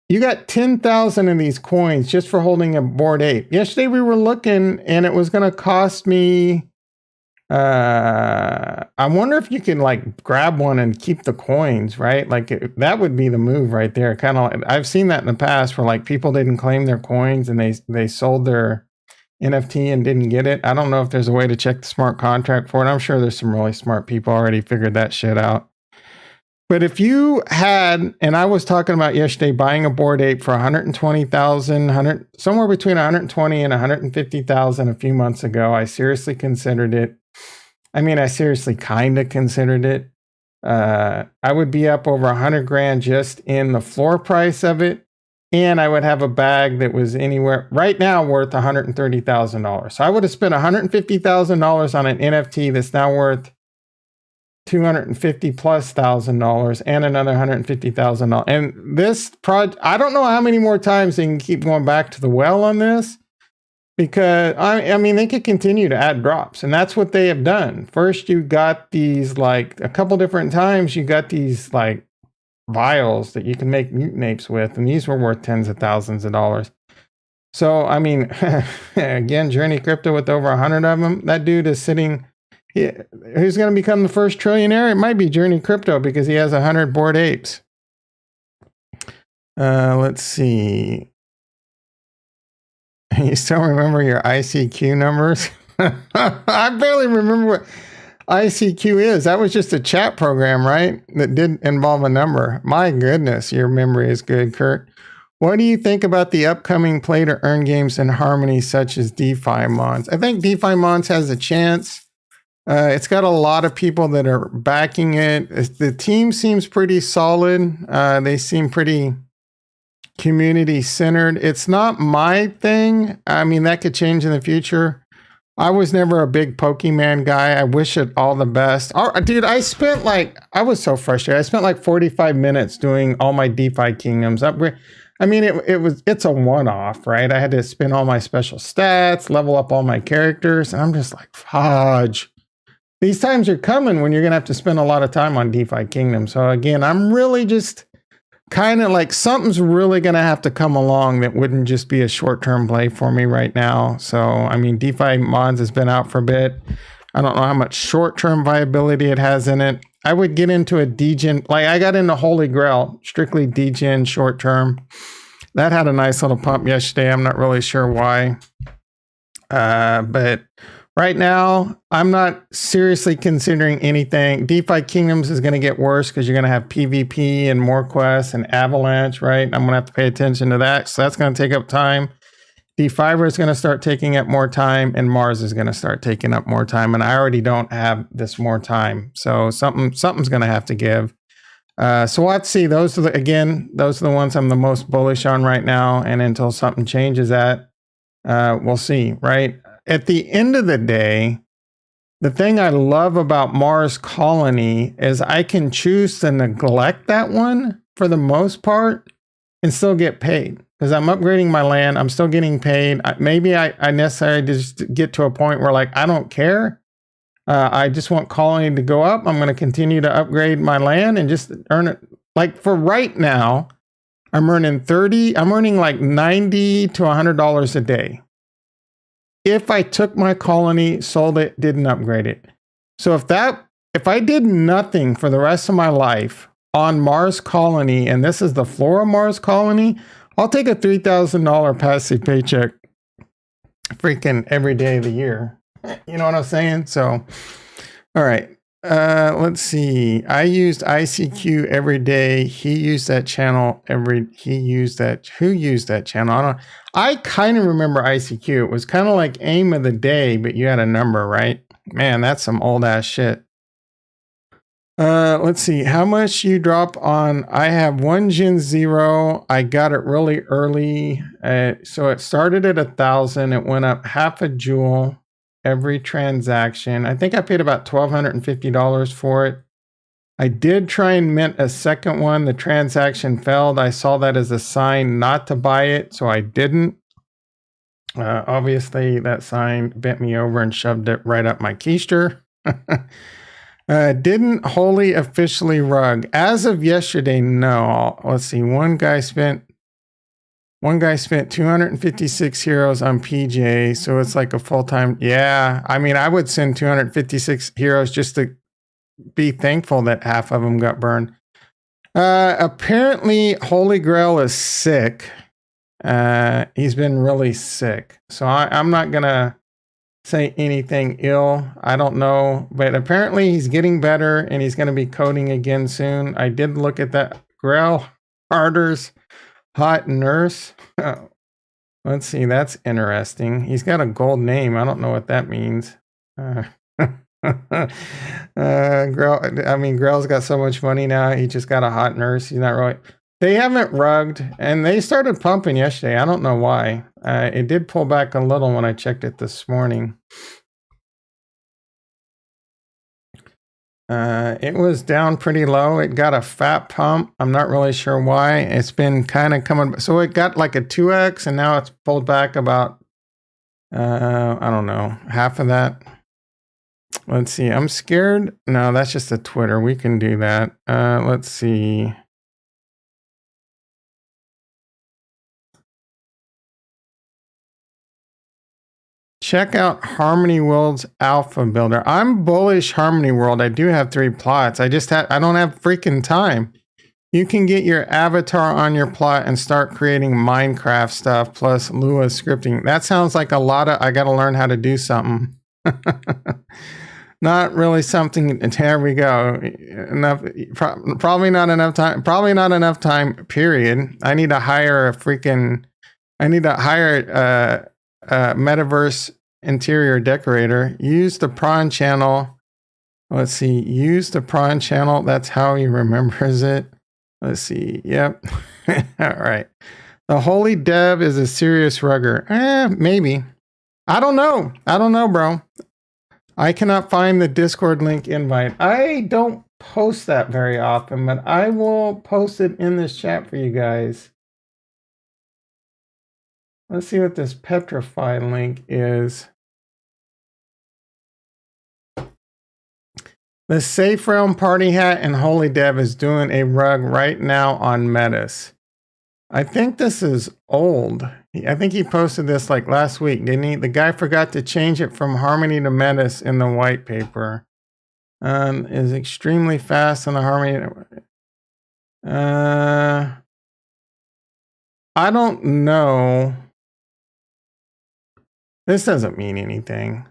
you got 10,000 of these coins just for holding a Bored Ape. Yesterday we were looking and it was going to cost me, I wonder if you can like grab one and keep the coins, right? Like that would be the move right there. Kind of like, I've seen that in the past where like people didn't claim their coins and they sold their NFT and didn't get it. I don't know if there's a way to check the smart contract for it. I'm sure there's some really smart people already figured that shit out. But if you had, and I was talking about yesterday buying a Bored Ape for 120,000, somewhere between 120 and 150,000 a few months ago, I seriously considered it. I mean, I seriously kind of considered it. I would be up over 100 grand just in the floor price of it. And I would have a bag that was anywhere right now worth $130,000. So I would have spent $150,000 on an NFT that's now worth $250 plus $1,000 and another $150,000. And this project, I don't know how many more times they can keep going back to the well on this, because I mean, they could continue to add drops, and that's what they have done. First, you got these like a couple different times, you got these like vials that you can make mutant apes with, and these were worth tens of thousands of dollars. So, I mean, again, Journey Crypto with over 100 of them, that dude is sitting. Who's going to become the first trillionaire? It might be Journey Crypto because he has 100 Bored Apes. Let's see. You still remember your ICQ numbers? I barely remember what ICQ is. That was just a chat program, right? That didn't involve a number. My goodness, your memory is good, Kurt. What do you think about the upcoming play to earn games in Harmony, such as DeFi Mons? I think DeFi Mons has a chance. It's got a lot of people that are backing it. The team seems pretty solid. They seem pretty community centered. It's not my thing. I mean, that could change in the future. I was never a big Pokemon guy. I wish it all the best. Oh, dude, I was so frustrated. I spent like 45 minutes doing all my DeFi Kingdoms. I mean, it's a one-off, right? I had to spin all my special stats, level up all my characters, and I'm just like, fudge. These times are coming when you're going to have to spend a lot of time on DeFi Kingdom. So again, I'm really just kind of like something's really going to have to come along that wouldn't just be a short-term play for me right now. So, I mean, DeFi Mons has been out for a bit. I don't know how much short-term viability it has in it. I would get into a degen, like I got into Holy Grail, strictly degen short-term. That had a nice little pump yesterday. I'm not really sure why. But right now, I'm not seriously considering anything. DeFi Kingdoms is going to get worse because you're going to have PvP and more quests and Avalanche, right? I'm going to have to pay attention to that. So that's going to take up time. D5 is going to start taking up more time, and Mars is going to start taking up more time. And I already don't have this more time. So something's going to have to give. So let's see. Those are the ones I'm the most bullish on right now. And until something changes we'll see, right? At the end of the day, the thing I love about Mars Colony is I can choose to neglect that one for the most part and still get paid because I'm upgrading my land. I'm still getting paid. Maybe I necessarily just get to a point where like, I don't care. I just want Colony to go up. I'm going to continue to upgrade my land and just earn it. Like for right now, I'm earning like $90 to $100 a day. If I took my colony, sold it, didn't upgrade it. So if I did nothing for the rest of my life on Mars Colony, and this is the floor of Mars Colony, I'll take a $3,000 passive paycheck freaking every day of the year. You know what I'm saying? So, all right. Let's see. I used ICQ every day. Who used that channel? I kind of remember ICQ. It was kind of like aim of the day, but you had a number, right? Man, that's some old ass shit. Let's see. How much you drop on? I have one Gen 0. I got it really early. So it started at 1,000. It went up half a joule every transaction. I think I paid about $1,250 for it. I did try and mint a second one. The transaction failed. I saw that as a sign not to buy it, so I didn't. Obviously, that sign bent me over and shoved it right up my keister. Didn't wholly officially rug. As of yesterday, no. Let's see. One guy spent 256 heroes on PJ, so it's like a full-time. Yeah, I mean, I would send 256 heroes just to be thankful that half of them got burned. Apparently, Holy Grail is sick. He's been really sick, so I'm not gonna say anything ill. I don't know, but apparently he's getting better and he's gonna be coding again soon. I did look at that Grail Harder's hot nurse. Let's see, that's interesting. He's got a gold name. I don't know what that means. Grail's got so much money now. He just got a hot nurse. He's not really. They haven't rugged, and they started pumping yesterday. I don't know why. It did pull back a little when I checked it this morning. It was down pretty low. It got a fat pump. I'm not really sure why. It's been kind of coming. So it got like a 2x, and now it's pulled back about, I don't know, half of that. Let's see. I'm scared. No, that's just a Twitter. We can do that. Let's see. Check out Harmony World's Alpha Builder. I'm bullish Harmony World. I do have 3 plots. I don't have freaking time. You can get your avatar on your plot and start creating Minecraft stuff plus Lua scripting. That sounds like a lot of, I got to learn how to do something. Not really something. There we go. Enough. Probably not enough time. Probably not enough time. Period. I need to hire a metaverse interior decorator. Use the prawn channel. Let's see. Use the prawn channel. That's how he remembers it. Let's see. Yep. All right. The Holy Dev is a serious rugger. Maybe. I don't know. I don't know, bro. I cannot find the Discord link invite. I don't post that very often, but I will post it in this chat for you guys. Let's see what this Petrify link is. The Safe Realm Party Hat and Holy Dev is doing a rug right now on Metis. I think this is old. I think he posted this like last week, didn't he? The guy forgot to change it from Harmony to Metis in the white paper. Is extremely fast on the Harmony. I don't know. This doesn't mean anything.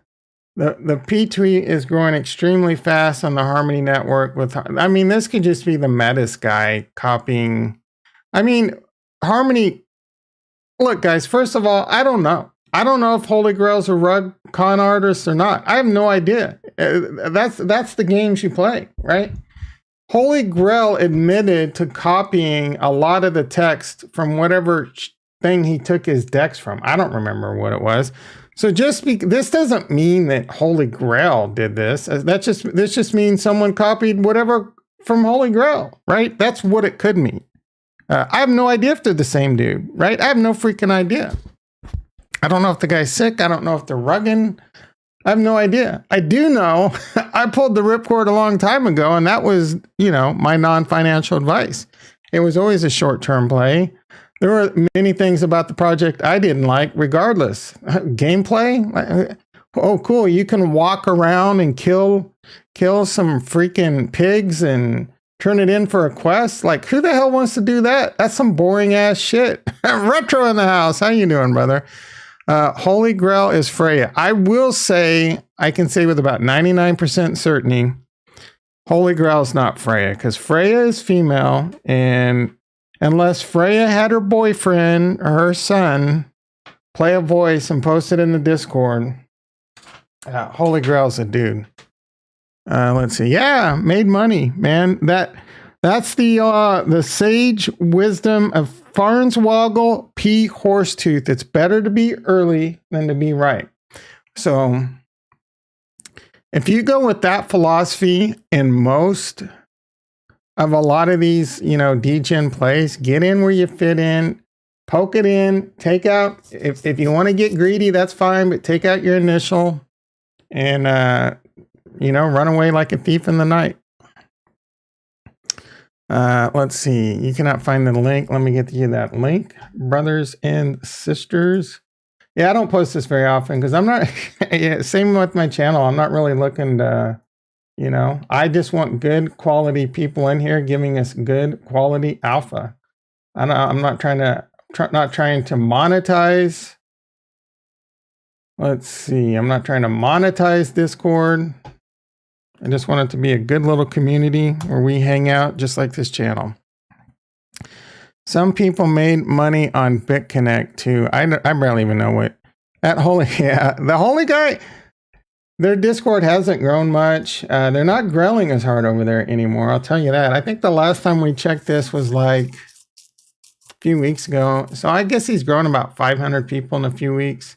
The P tweet is growing extremely fast on the Harmony network with, I mean, this could just be the Metis guy copying. I mean, Harmony, look guys, first of all, I don't know. I don't know if Holy Grail's a rug con artist or not. I have no idea. That's the games you play, right? Holy Grail admitted to copying a lot of the text from whatever thing he took his decks from. I don't remember what it was. So this doesn't mean that Holy Grail did this. This just means someone copied whatever from Holy Grail, right? That's what it could mean. I have no idea if they're the same dude, right? I have no freaking idea. I don't know if the guy's sick. I don't know if they're rugging. I have no idea. I do know I pulled the ripcord a long time ago, and that was, my non-financial advice. It was always a short-term play. There were many things about the project I didn't like, regardless. Gameplay? Oh, cool. You can walk around and kill some freaking pigs and turn it in for a quest. Like, who the hell wants to do that? That's some boring ass shit. Retro in the house. How you doing, brother? Holy Grail is Freya. I will say, I can say with about 99% certainty, Holy Grail is not Freya, because Freya is female, and unless Freya had her boyfriend or her son play a voice and post it in the Discord, Holy Grail's a dude. Let's see. Yeah, made money, man. That's the sage wisdom of Farnswoggle P. Horsetooth. It's better to be early than to be right. So if you go with that philosophy in most of a lot of these, degen plays, get in where you fit in, poke it in, take out, if you want to get greedy, that's fine, but take out your initial and run away like a thief in the night. Let's see. You cannot find the link. Let me get you that link. Brothers and sisters. Yeah, I don't post this very often because I'm not, yeah, same with my channel. I'm not really looking to, I just want good quality people in here giving us good quality alpha. I'm not trying to monetize. Let's see. I'm not trying to monetize Discord. I just want it to be a good little community where we hang out just like this channel. Some people made money on BitConnect too. I barely even know what that the holy guy, their Discord hasn't grown much. They're not growling as hard over there anymore. I'll tell you that. I think the last time we checked this was like a few weeks ago. So I guess he's grown about 500 people in a few weeks.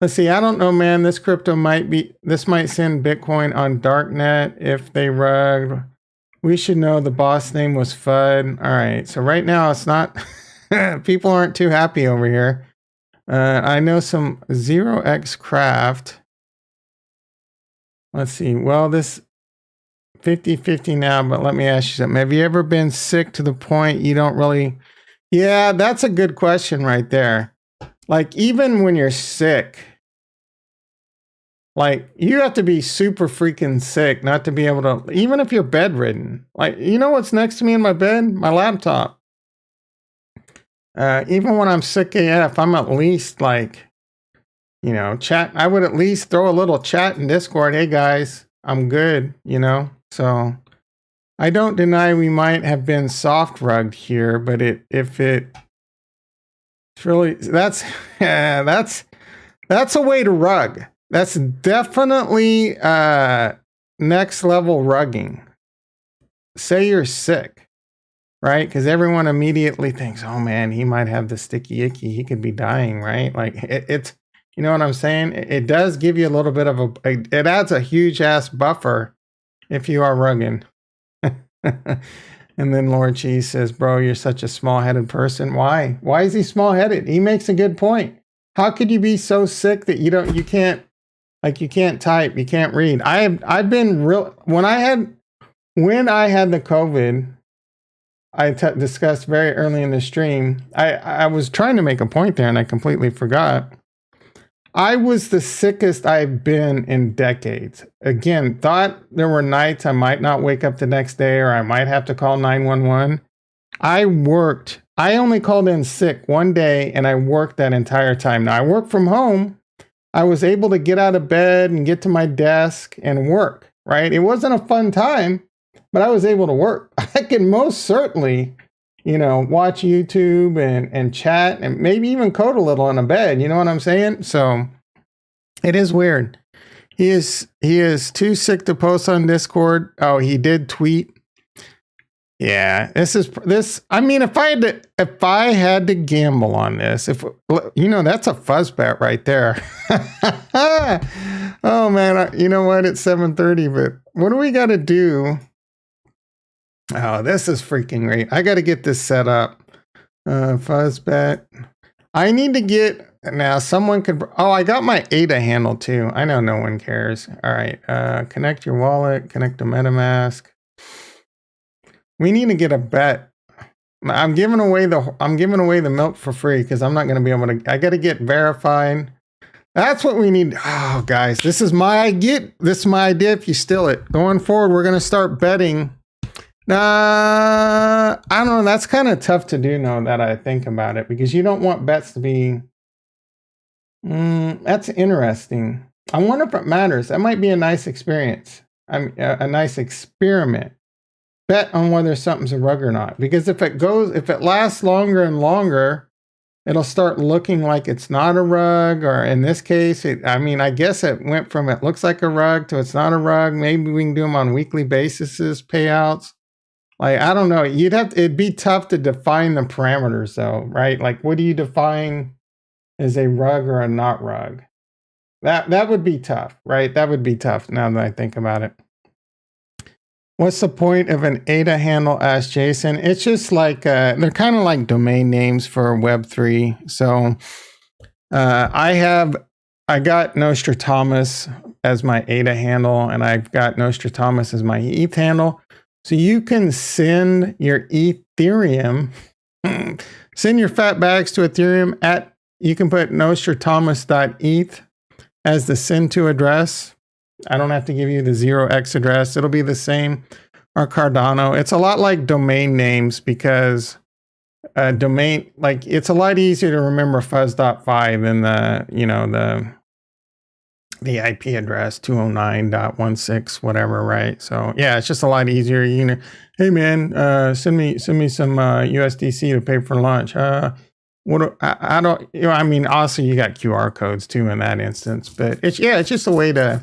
Let's see. I don't know, man. This crypto might send Bitcoin on darknet if they rug. We should know the boss name was FUD. All right. So right now it's not, people aren't too happy over here. I know some 0x craft. Let's see. Well, this 50-50 now, but let me ask you something. Have you ever been sick to the point you don't really? Yeah, that's a good question right there. Like even when you're sick, like you have to be super freaking sick not to be able to, even if you're bedridden. Like, you know what's next to me in my bed? My laptop. Even when I'm sick AF, I'm at least like, chat. I would at least throw a little chat in Discord. Hey guys, I'm good, So I don't deny we might have been soft rugged here, but it's really, that's a way to rug. That's definitely next level rugging. Say you're sick, right? Because everyone immediately thinks, oh man, he might have the sticky icky. He could be dying, right? Like it's, you know what I'm saying? It does give you a little bit of it adds a huge ass buffer if you are rugging. And then Lord Cheese says, bro, you're such a small-headed person. Why? Why is he small-headed? He makes a good point. How could you be so sick that you can't type, you can't read? I've been real, when I had the COVID, I discussed very early in the stream, I was trying to make a point there and I completely forgot. I was the sickest I've been in decades. Again, thought there were nights I might not wake up the next day or I might have to call 911. I only called in sick one day and I worked that entire time. Now I work from home. I was able to get out of bed and get to my desk and work, right? It wasn't a fun time, but I was able to work. I can most certainly, watch YouTube and chat and maybe even code a little in a bed. You know what I'm saying? So it is weird. He is too sick to post on Discord. Oh, he did tweet. Yeah, I mean, if I had to gamble on this, that's a fuzz bet right there. Oh man, you know what? It's 7:30, but what do we got to do? Oh, this is freaking great. I got to get this set up. Fuzz bet. I need to get, now someone could, I got my ADA handle too. I know no one cares. All right. Connect your wallet, connect to MetaMask. We need to get a bet. I'm giving away the milk for free because I'm not going to be able to, I got to get verified. That's what we need. Oh, guys, this is my idea if you steal it. Going forward, we're going to start betting. I don't know. That's kind of tough to do now that I think about it because you don't want bets to be, that's interesting. I wonder if it matters. That might be a nice experience. A nice experiment. Bet on whether something's a rug or not. Because if it lasts longer and longer, it'll start looking like it's not a rug, or in this case, I guess it went from it looks like a rug to it's not a rug. Maybe we can do them on weekly basis, payouts. Like, I don't know. It'd be tough to define the parameters though, right? Like, what do you define as a rug or a not rug? That would be tough, right? That would be tough now that I think about it. What's the point of an ADA handle? Asked Jason. It's just like, they're kind of like domain names for Web3. So I got Nostradamus as my ADA handle, and I've got Nostradamus as my ETH handle. So you can send your Ethereum, send your fat bags to Ethereum at, you can put Nostradamus.eth as the send to address. I don't have to give you the 0x address. It'll be the same. Or Cardano. It's a lot like domain names because domain, like it's a lot easier to remember fuzz.5 than the, you know, the IP address 209.16 whatever, right? So yeah, it's just a lot easier. You know, hey man, send me some USDC to pay for lunch. I don't, you know, I mean, also you got QR codes too in that instance, but it's just a way to,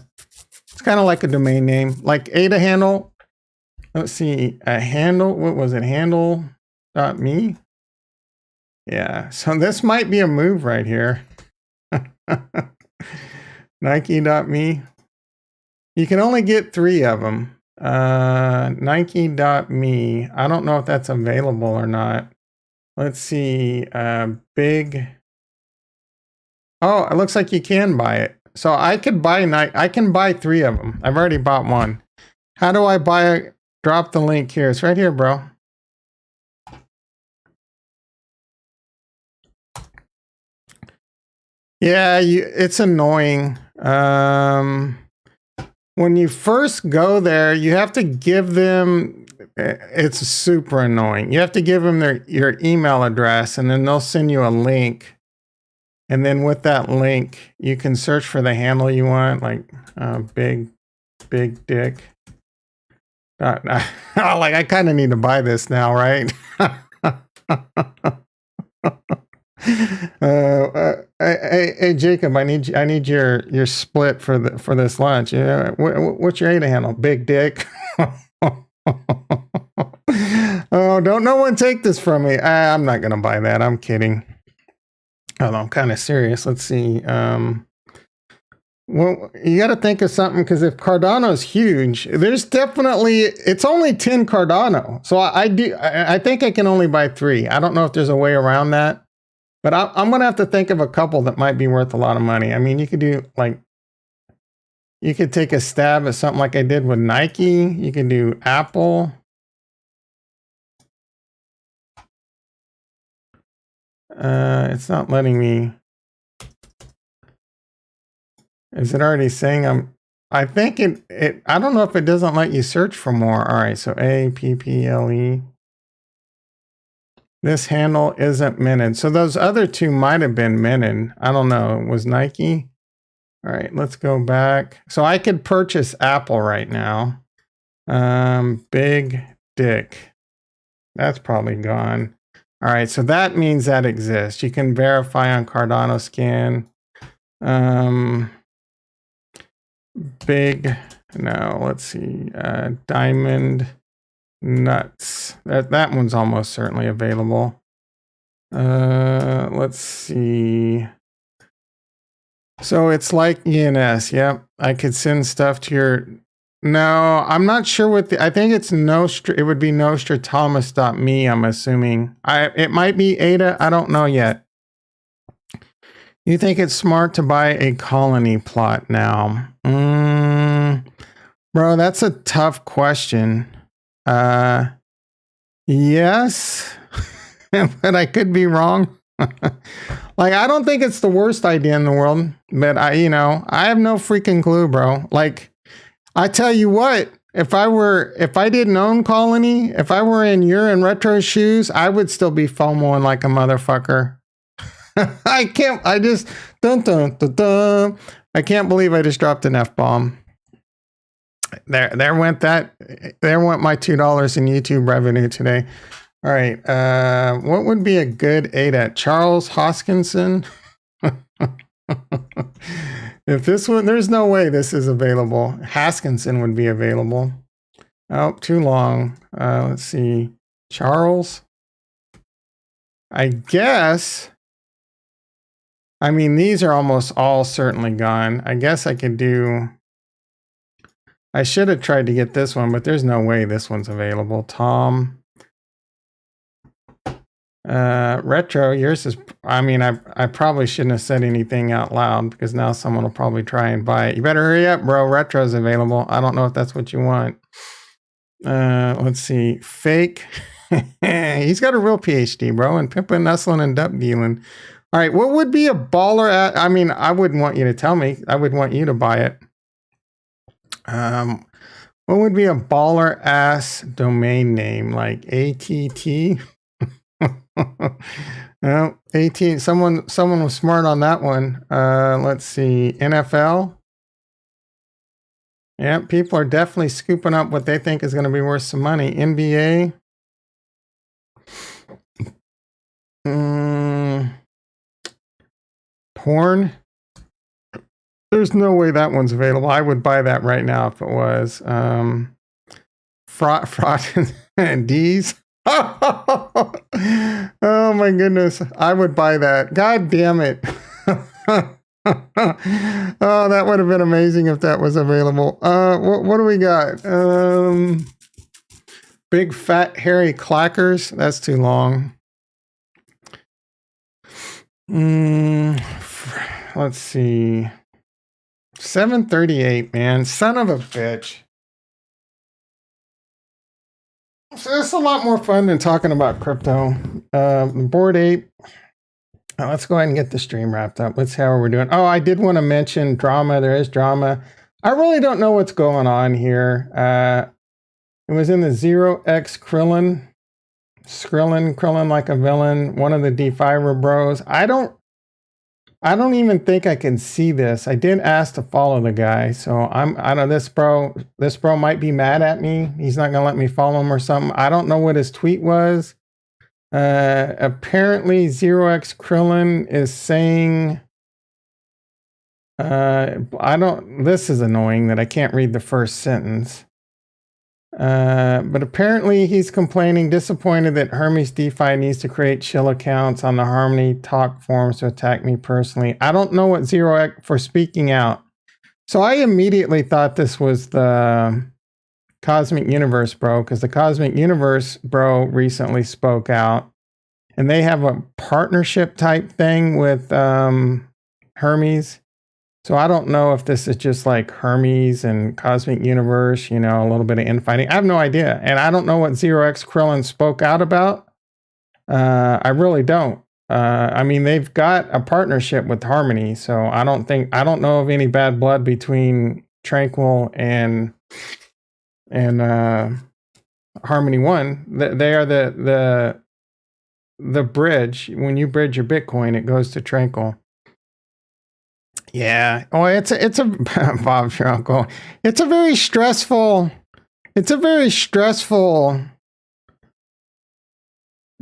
it's kind of like a domain name, like ADA handle. Let's see, a handle, what was it? Handle.me? Yeah, so this might be a move right here. Nike.me. You can only get 3 of them. Nike.me. I don't know if that's available or not. Let's see, big. Oh, it looks like you can buy it. So I could buy I can buy 3 of them. I've already bought one. How do I buy it? Drop the link here. It's right here, bro. Yeah, it's annoying. When you first go there, you have to give them, it's super annoying. You have to give them your email address, and then they'll send you a link. And then with that link, you can search for the handle you want, like big dick. Like I kind of need to buy this now, right? Hey Jacob, I need your split for this lunch. Yeah, what's your ADA handle? Big dick. Oh, don't no one take this from me. I'm not gonna buy that. I'm kidding. Although I'm kind of serious. Let's see. Well, you got to think of something, because if Cardano's huge, there's definitely, it's only 10 Cardano. So I think I can only buy 3. I don't know if there's a way around that, but I'm going to have to think of a couple that might be worth a lot of money. I mean, you could do like, you could take a stab at something like I did with Nike. You can do Apple. It's not letting me. Is it already saying I think it, I don't know if it doesn't let you search for more. All right, so APPLE. This handle isn't minted. So those other 2 might have been minted. I don't know. It was Nike. All right, let's go back. So I could purchase Apple right now. Big dick. That's probably gone. All right, so that means that exists. You can verify on Cardano Scan. Big, no, let's see, Diamond Nuts. That one's almost certainly available. Let's see. So it's like ENS. Yep, I could send stuff to your. No, I'm not sure what I think it's it would be Nostradamus.me, I'm assuming. It might be ADA. I don't know yet. You think it's smart to buy a colony plot now? Bro, that's a tough question. Yes, but I could be wrong. Like, I don't think it's the worst idea in the world, but I have no freaking clue, bro. Like, I tell you what, if I didn't own Colony, if I were in your and Retro's shoes, I would still be FOMOing like a motherfucker. I can't believe I just dropped an F-bomb. There went my $2 in YouTube revenue today. All right, what would be a good ADA? Charles Hoskinson? If this one, there's no way this is available. Haskinson would be available. Oh, too long. Let's see. Charles? I guess. I mean, these are almost all certainly gone. I guess I could do. I should have tried to get this one, but there's no way this one's available. Tom. Retro, yours is, I mean, I probably shouldn't have said anything out loud because now someone will probably try and buy it. You better hurry up, bro. Retro's available. I don't know if that's what you want. Let's see. Fake. He's got a real PhD, bro, and pimping, nestling, and duck dealing. All right, what would be a baller at? I mean, I wouldn't want you to tell me. I would want you to buy it. What would be a baller ass domain name like ATT? No, 18. Someone was smart on that one. Let's see. NFL. Yeah, people are definitely scooping up what they think is going to be worth some money. NBA. Porn. There's no way that one's available. I would buy that right now if it was. Fraud and D's. Oh my goodness. I would buy that. God damn it. Oh, that would have been amazing if that was available. What do we got? Big fat hairy clackers. That's too long. Let's see. 738, man. Son of a bitch. So it's a lot more fun than talking about crypto. Bored Ape. Let's go ahead and get the stream wrapped up. Let's see how we're doing. Oh, I did want to mention drama. There is drama. I really don't know what's going on here. It was in the 0x Krillin. Krillin like a villain. One of the D5er bros. I don't even think I can see this. I did ask to follow the guy, so I don't know, this bro might be mad at me. He's not gonna let me follow him or something. I don't know what his tweet was. Apparently 0x Krillin is saying this is annoying that I can't read the first sentence. But apparently he's complaining, disappointed that Hermes DeFi needs to create chill accounts on the Harmony talk forums to attack me personally. I don't know what 0x for speaking out. So I immediately thought this was the Cosmic Universe bro, because the Cosmic Universe bro recently spoke out, and they have a partnership type thing with Hermes. So I don't know if this is just like Hermes and Cosmic Universe, you know, a little bit of infighting. I have no idea. And I don't know what 0x Krillin spoke out about. I really don't. I mean, they've got a partnership with Harmony, so I don't know of any bad blood between Tranquil and Harmony One. They are the bridge. When you bridge your Bitcoin, it goes to Tranquil. Yeah. Oh, it's a Bob's your uncle. It's a very stressful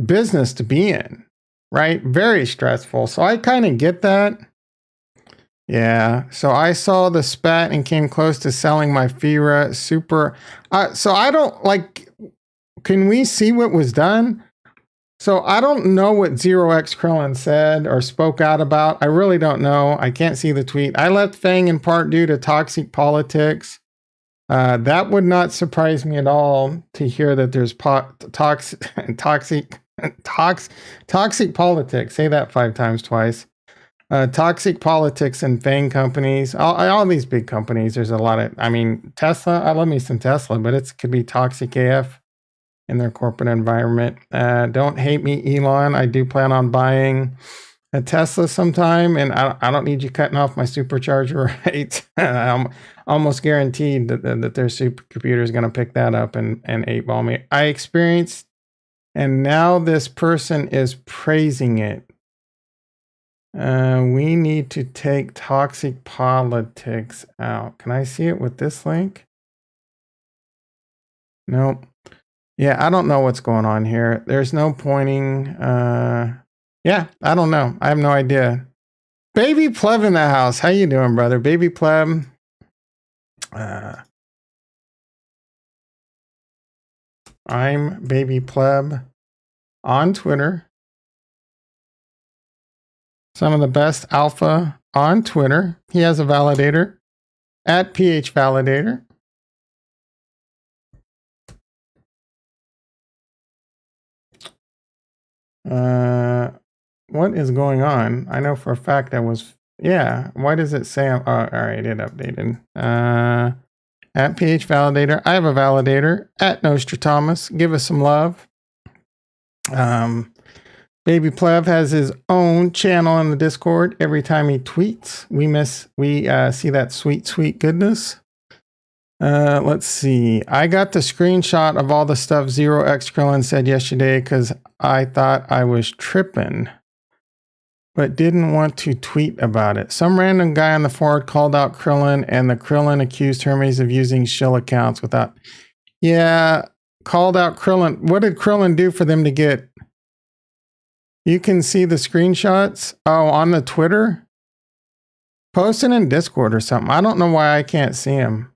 business to be in, right? Very stressful. So I kind of get that. Yeah. So I saw the spat and came close to selling my FIRA super. So I don't like, can we see what was done? So I don't know what 0x Krillin said or spoke out about. I really don't know. I can't see the tweet. I left Fang in part due to toxic politics. That would not surprise me at all to hear that there's toxic politics. Say that 5 times twice. Toxic politics in Fang companies. All these big companies. There's a lot of. I mean, Tesla. I love me some Tesla, but it could be toxic AF in their corporate environment. Don't hate me, Elon. I do plan on buying a Tesla sometime, and I don't need you cutting off my supercharger rates. I'm almost guaranteed that their supercomputer is going to pick that up and 8-ball me. I experienced, and now this person is praising it. We need to take toxic politics out. Can I see it with this link? Nope. Yeah, I don't know what's going on here. There's no pointing. Yeah, I don't know. I have no idea. Baby Pleb in the house. How you doing, brother? Baby Pleb. I'm Baby Pleb on Twitter. Some of the best alpha on Twitter. He has a validator at PH Validator. What is going on? I know for a fact I was, yeah. Why does it say, all right, it updated. At PH Validator, I have a validator. At Nostradamus, give us some love. Baby Plev has his own channel in the Discord. Every time he tweets, we see that sweet goodness. Let's see. I got the screenshot of all the stuff 0x Krillin said yesterday because I thought I was tripping, but didn't want to tweet about it. Some random guy on the forward called out Krillin, and the Krillin accused Hermes of using shill accounts without. Yeah, called out Krillin. What did Krillin do for them to get? You can see the screenshots. Oh, on the Twitter? Post it in Discord or something. I don't know why I can't see him.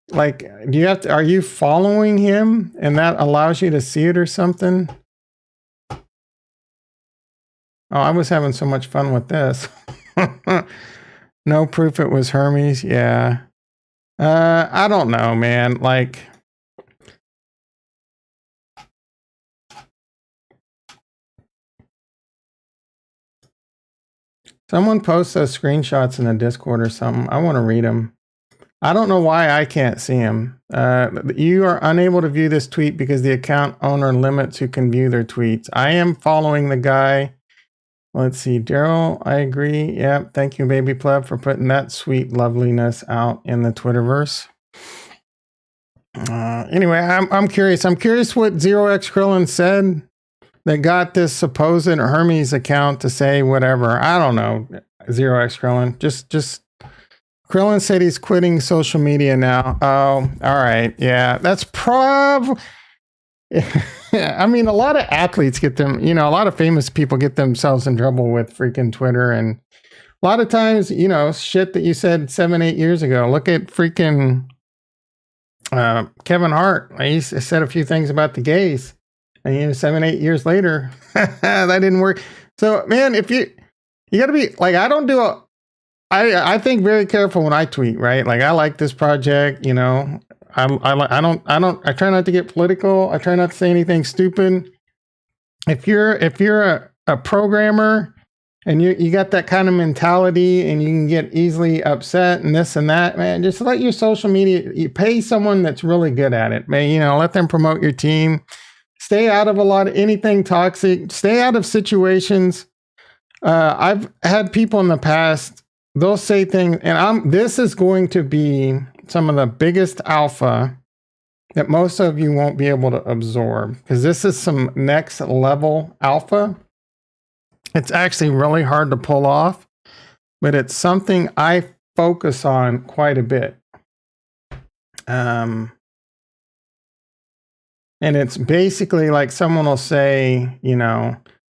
Like, do you have to, are you following him and that allows you to see it or something? Oh, I was having so much fun with this. No proof it was Hermes. Yeah. I don't know, man. Like, someone posts those screenshots in the Discord or something. I want to read them. I don't know why I can't see him. You are unable to view this tweet because the account owner limits who can view their tweets. I am following the guy. Let's see, Daryl, I agree. Yep, thank you, Baby Pleb, for putting that sweet loveliness out in the Twitterverse. Anyway, I'm curious. I'm curious what 0x Krillin said that got this supposed Hermes account to say whatever. I don't know, 0x Krillin. Just Krillin said he's quitting social media now. Oh, all right. Yeah, that's I mean, a lot of athletes get them, a lot of famous people get themselves in trouble with freaking Twitter. And a lot of times, shit that you said 7-8 years ago. Look at freaking Kevin Hart. He said a few things about the gays. And 7-8 years later, that didn't work. So, man, if you got to be like, I think very careful when I tweet, right? Like, I like this project, I try not to get political. I try not to say anything stupid. If you're a programmer and you got that kind of mentality and you can get easily upset and this and that, man, just let your social media, you pay someone that's really good at it, man, let them promote your team. Stay out of anything toxic. Stay out of situations. I've had people in the past, they'll say things, and this is going to be some of the biggest alpha that most of you won't be able to absorb, because this is some next level alpha. It's actually really hard to pull off, but it's something I focus on quite a bit. And it's basically like someone will say,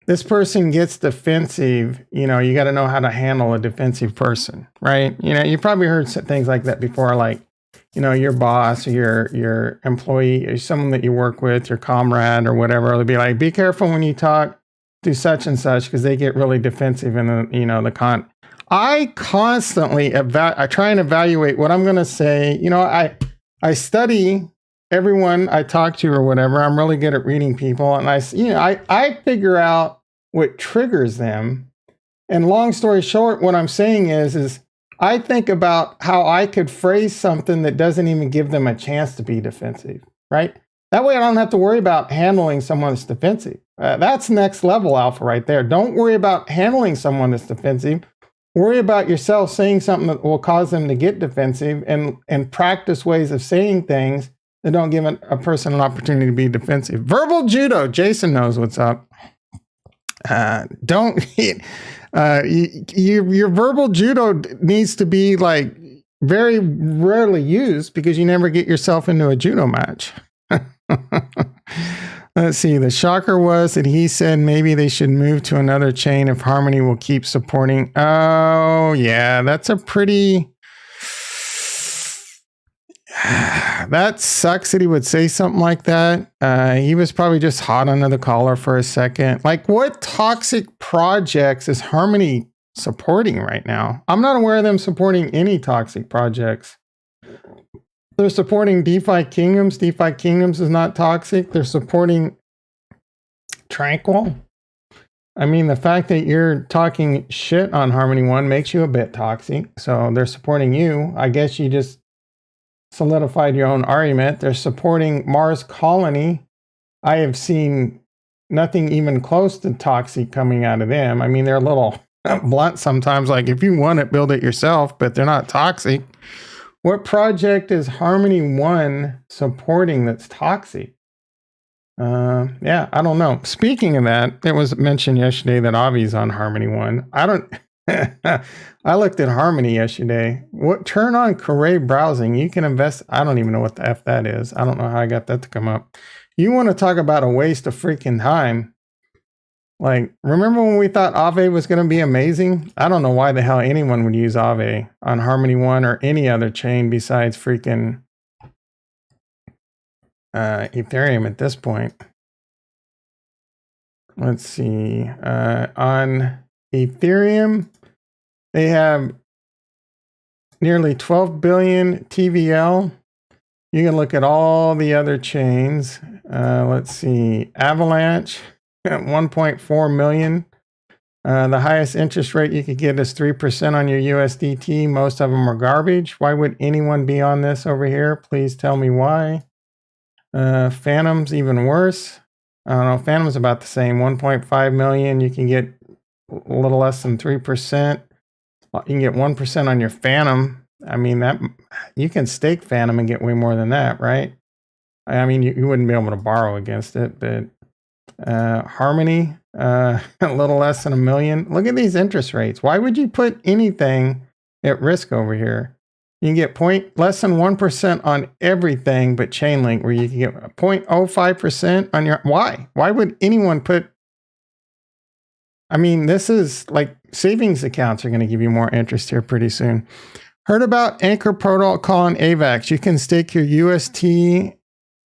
this person gets defensive, you got to know how to handle a defensive person, right? You probably heard things like that before, like, your boss or your employee or someone that you work with, your comrade or whatever, they'll be like, be careful when you talk to such and such because they get really defensive in the I constantly I try and evaluate what I'm going to say. I study everyone I talk to or whatever. I'm really good at reading people, and I figure out what triggers them. And long story short, what I'm saying is I think about how I could phrase something that doesn't even give them a chance to be defensive, right? That way I don't have to worry about handling someone that's defensive. That's next level alpha right there. Don't worry about handling someone that's defensive. Worry about yourself saying something that will cause them to get defensive, and practice ways of saying things that don't give a person an opportunity to be defensive. Verbal judo. Jason knows what's up. Your verbal judo needs to be like very rarely used because you never get yourself into a judo match. Let's see. The shocker was that he said maybe they should move to another chain if Harmony will keep supporting. Oh, yeah, that's a pretty... That sucks that he would say something like that. He was probably just hot under the collar for a second. Like, what toxic projects is Harmony supporting right now? I'm not aware of them supporting any toxic projects. They're supporting DeFi Kingdoms. DeFi Kingdoms is not toxic. They're supporting tranquil. I mean, the fact that you're talking shit on Harmony One makes you a bit toxic. So they're supporting you. I guess you just solidified your own argument. They're supporting Mars Colony. I have seen nothing even close to toxic coming out of them. I mean, they're a little blunt sometimes, like if you want it, build it yourself, but they're not toxic. What project is Harmony One supporting that's toxic? Yeah, I don't know. Speaking of that, it was mentioned yesterday that Avi's on Harmony One. I don't. I looked at Harmony yesterday. Turn on GRRR browsing. You can invest. I don't even know what the F that is. I don't know how I got that to come up. You want to talk about a waste of freaking time? Like, remember when we thought Aave was going to be amazing? I don't know why the hell anyone would use Aave on Harmony One or any other chain besides freaking Ethereum at this point. Let's see. On Ethereum, they have nearly 12 billion TVL. You can look at all the other chains. Let's see. Avalanche at 1.4 million. The highest interest rate you could get is 3% on your USDT. Most of them are garbage. Why would anyone be on this over here? Please tell me why. Phantom's even worse. I don't know. Phantom's about the same. 1.5 million. You can get a little less than 3%. You can get 1% on your Phantom. I mean, that you can stake Phantom and get way more than that, right? I mean, you wouldn't be able to borrow against it, but Harmony, a little less than 1 million. Look at these interest rates. Why would you put anything at risk over here? You can get less than 1% on everything but Chainlink, where you can get 0.05% on your. Why? Why would anyone put? I mean, this is like savings accounts are going to give you more interest here pretty soon. Heard about Anchor Protocol and AVAX. You can stake your UST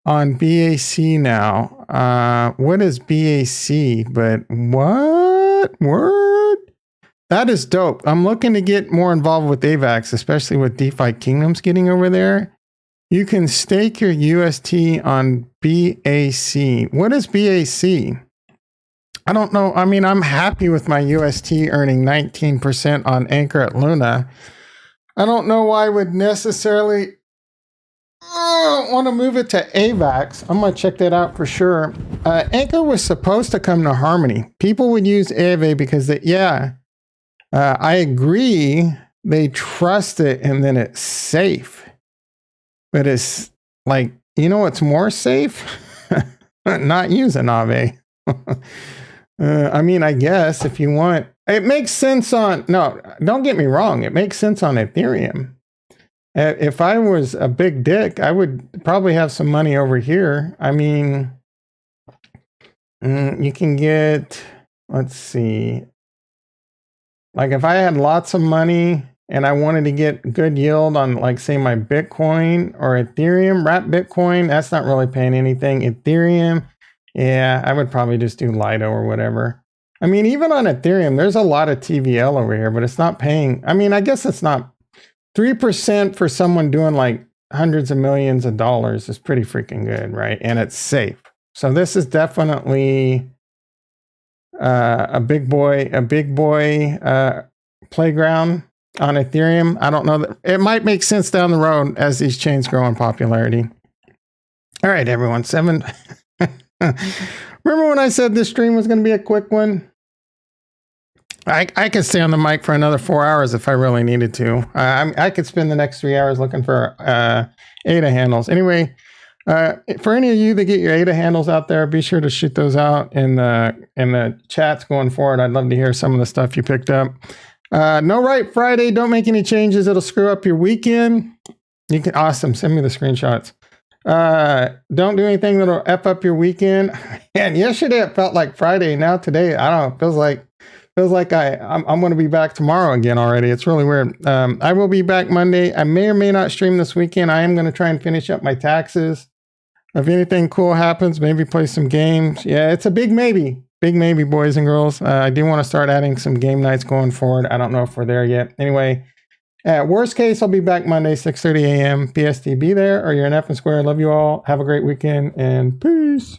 on BAC now. What is BAC? But what? Word? That is dope. I'm looking to get more involved with AVAX, especially with DeFi Kingdoms getting over there. You can stake your UST on BAC. What is BAC? I don't know. I mean, I'm happy with my UST earning 19% on Anchor at Luna. I don't know why I would necessarily want to move it to AVAX. I'm going to check that out for sure. Anchor was supposed to come to Harmony. People would use AVA because I agree. They trust it and then it's safe. But it's like, you know what's more safe? Not using Aave. I mean, I guess if you want, it makes sense on, no, don't get me wrong. It makes sense on Ethereum. If I was a big dick, I would probably have some money over here. I mean, you can get, let's see. Like if I had lots of money and I wanted to get good yield on, like, say, my Bitcoin or Ethereum, wrap Bitcoin, that's not really paying anything. Ethereum, yeah, I would probably just do Lido or whatever. I mean, even on Ethereum, there's a lot of TVL over here, but it's not paying. I mean, I guess it's not 3% for someone doing like hundreds of millions of dollars is pretty freaking good, right? And it's safe. So this is definitely a big boy playground on Ethereum. I don't know that it might make sense down the road as these chains grow in popularity. All right, everyone. Remember when I said this stream was going to be a quick one? I could stay on the mic for another 4 hours if I really needed to. I could spend the next 3 hours looking for ADA handles. Anyway, for any of you that get your ADA handles out there, be sure to shoot those out in the chats going forward. I'd love to hear some of the stuff you picked up. No right Friday. Don't make any changes. It'll screw up your weekend. You can awesome. Send me the screenshots. Don't do anything that'll F up your weekend. And yesterday it felt like Friday. Now today, I don't know. Feels like I'm going to be back tomorrow again already. It's really weird. I will be back Monday. I may or may not stream this weekend. I am going to try and finish up my taxes. If anything cool happens, maybe play some games. Yeah, it's a big maybe. Big maybe, boys and girls. I do want to start adding some game nights going forward. I don't know if we're there yet. Anyway, worst case, I'll be back Monday, 6:30 a.m. PST. Be there or you're in F and Square. Love you all. Have a great weekend and peace.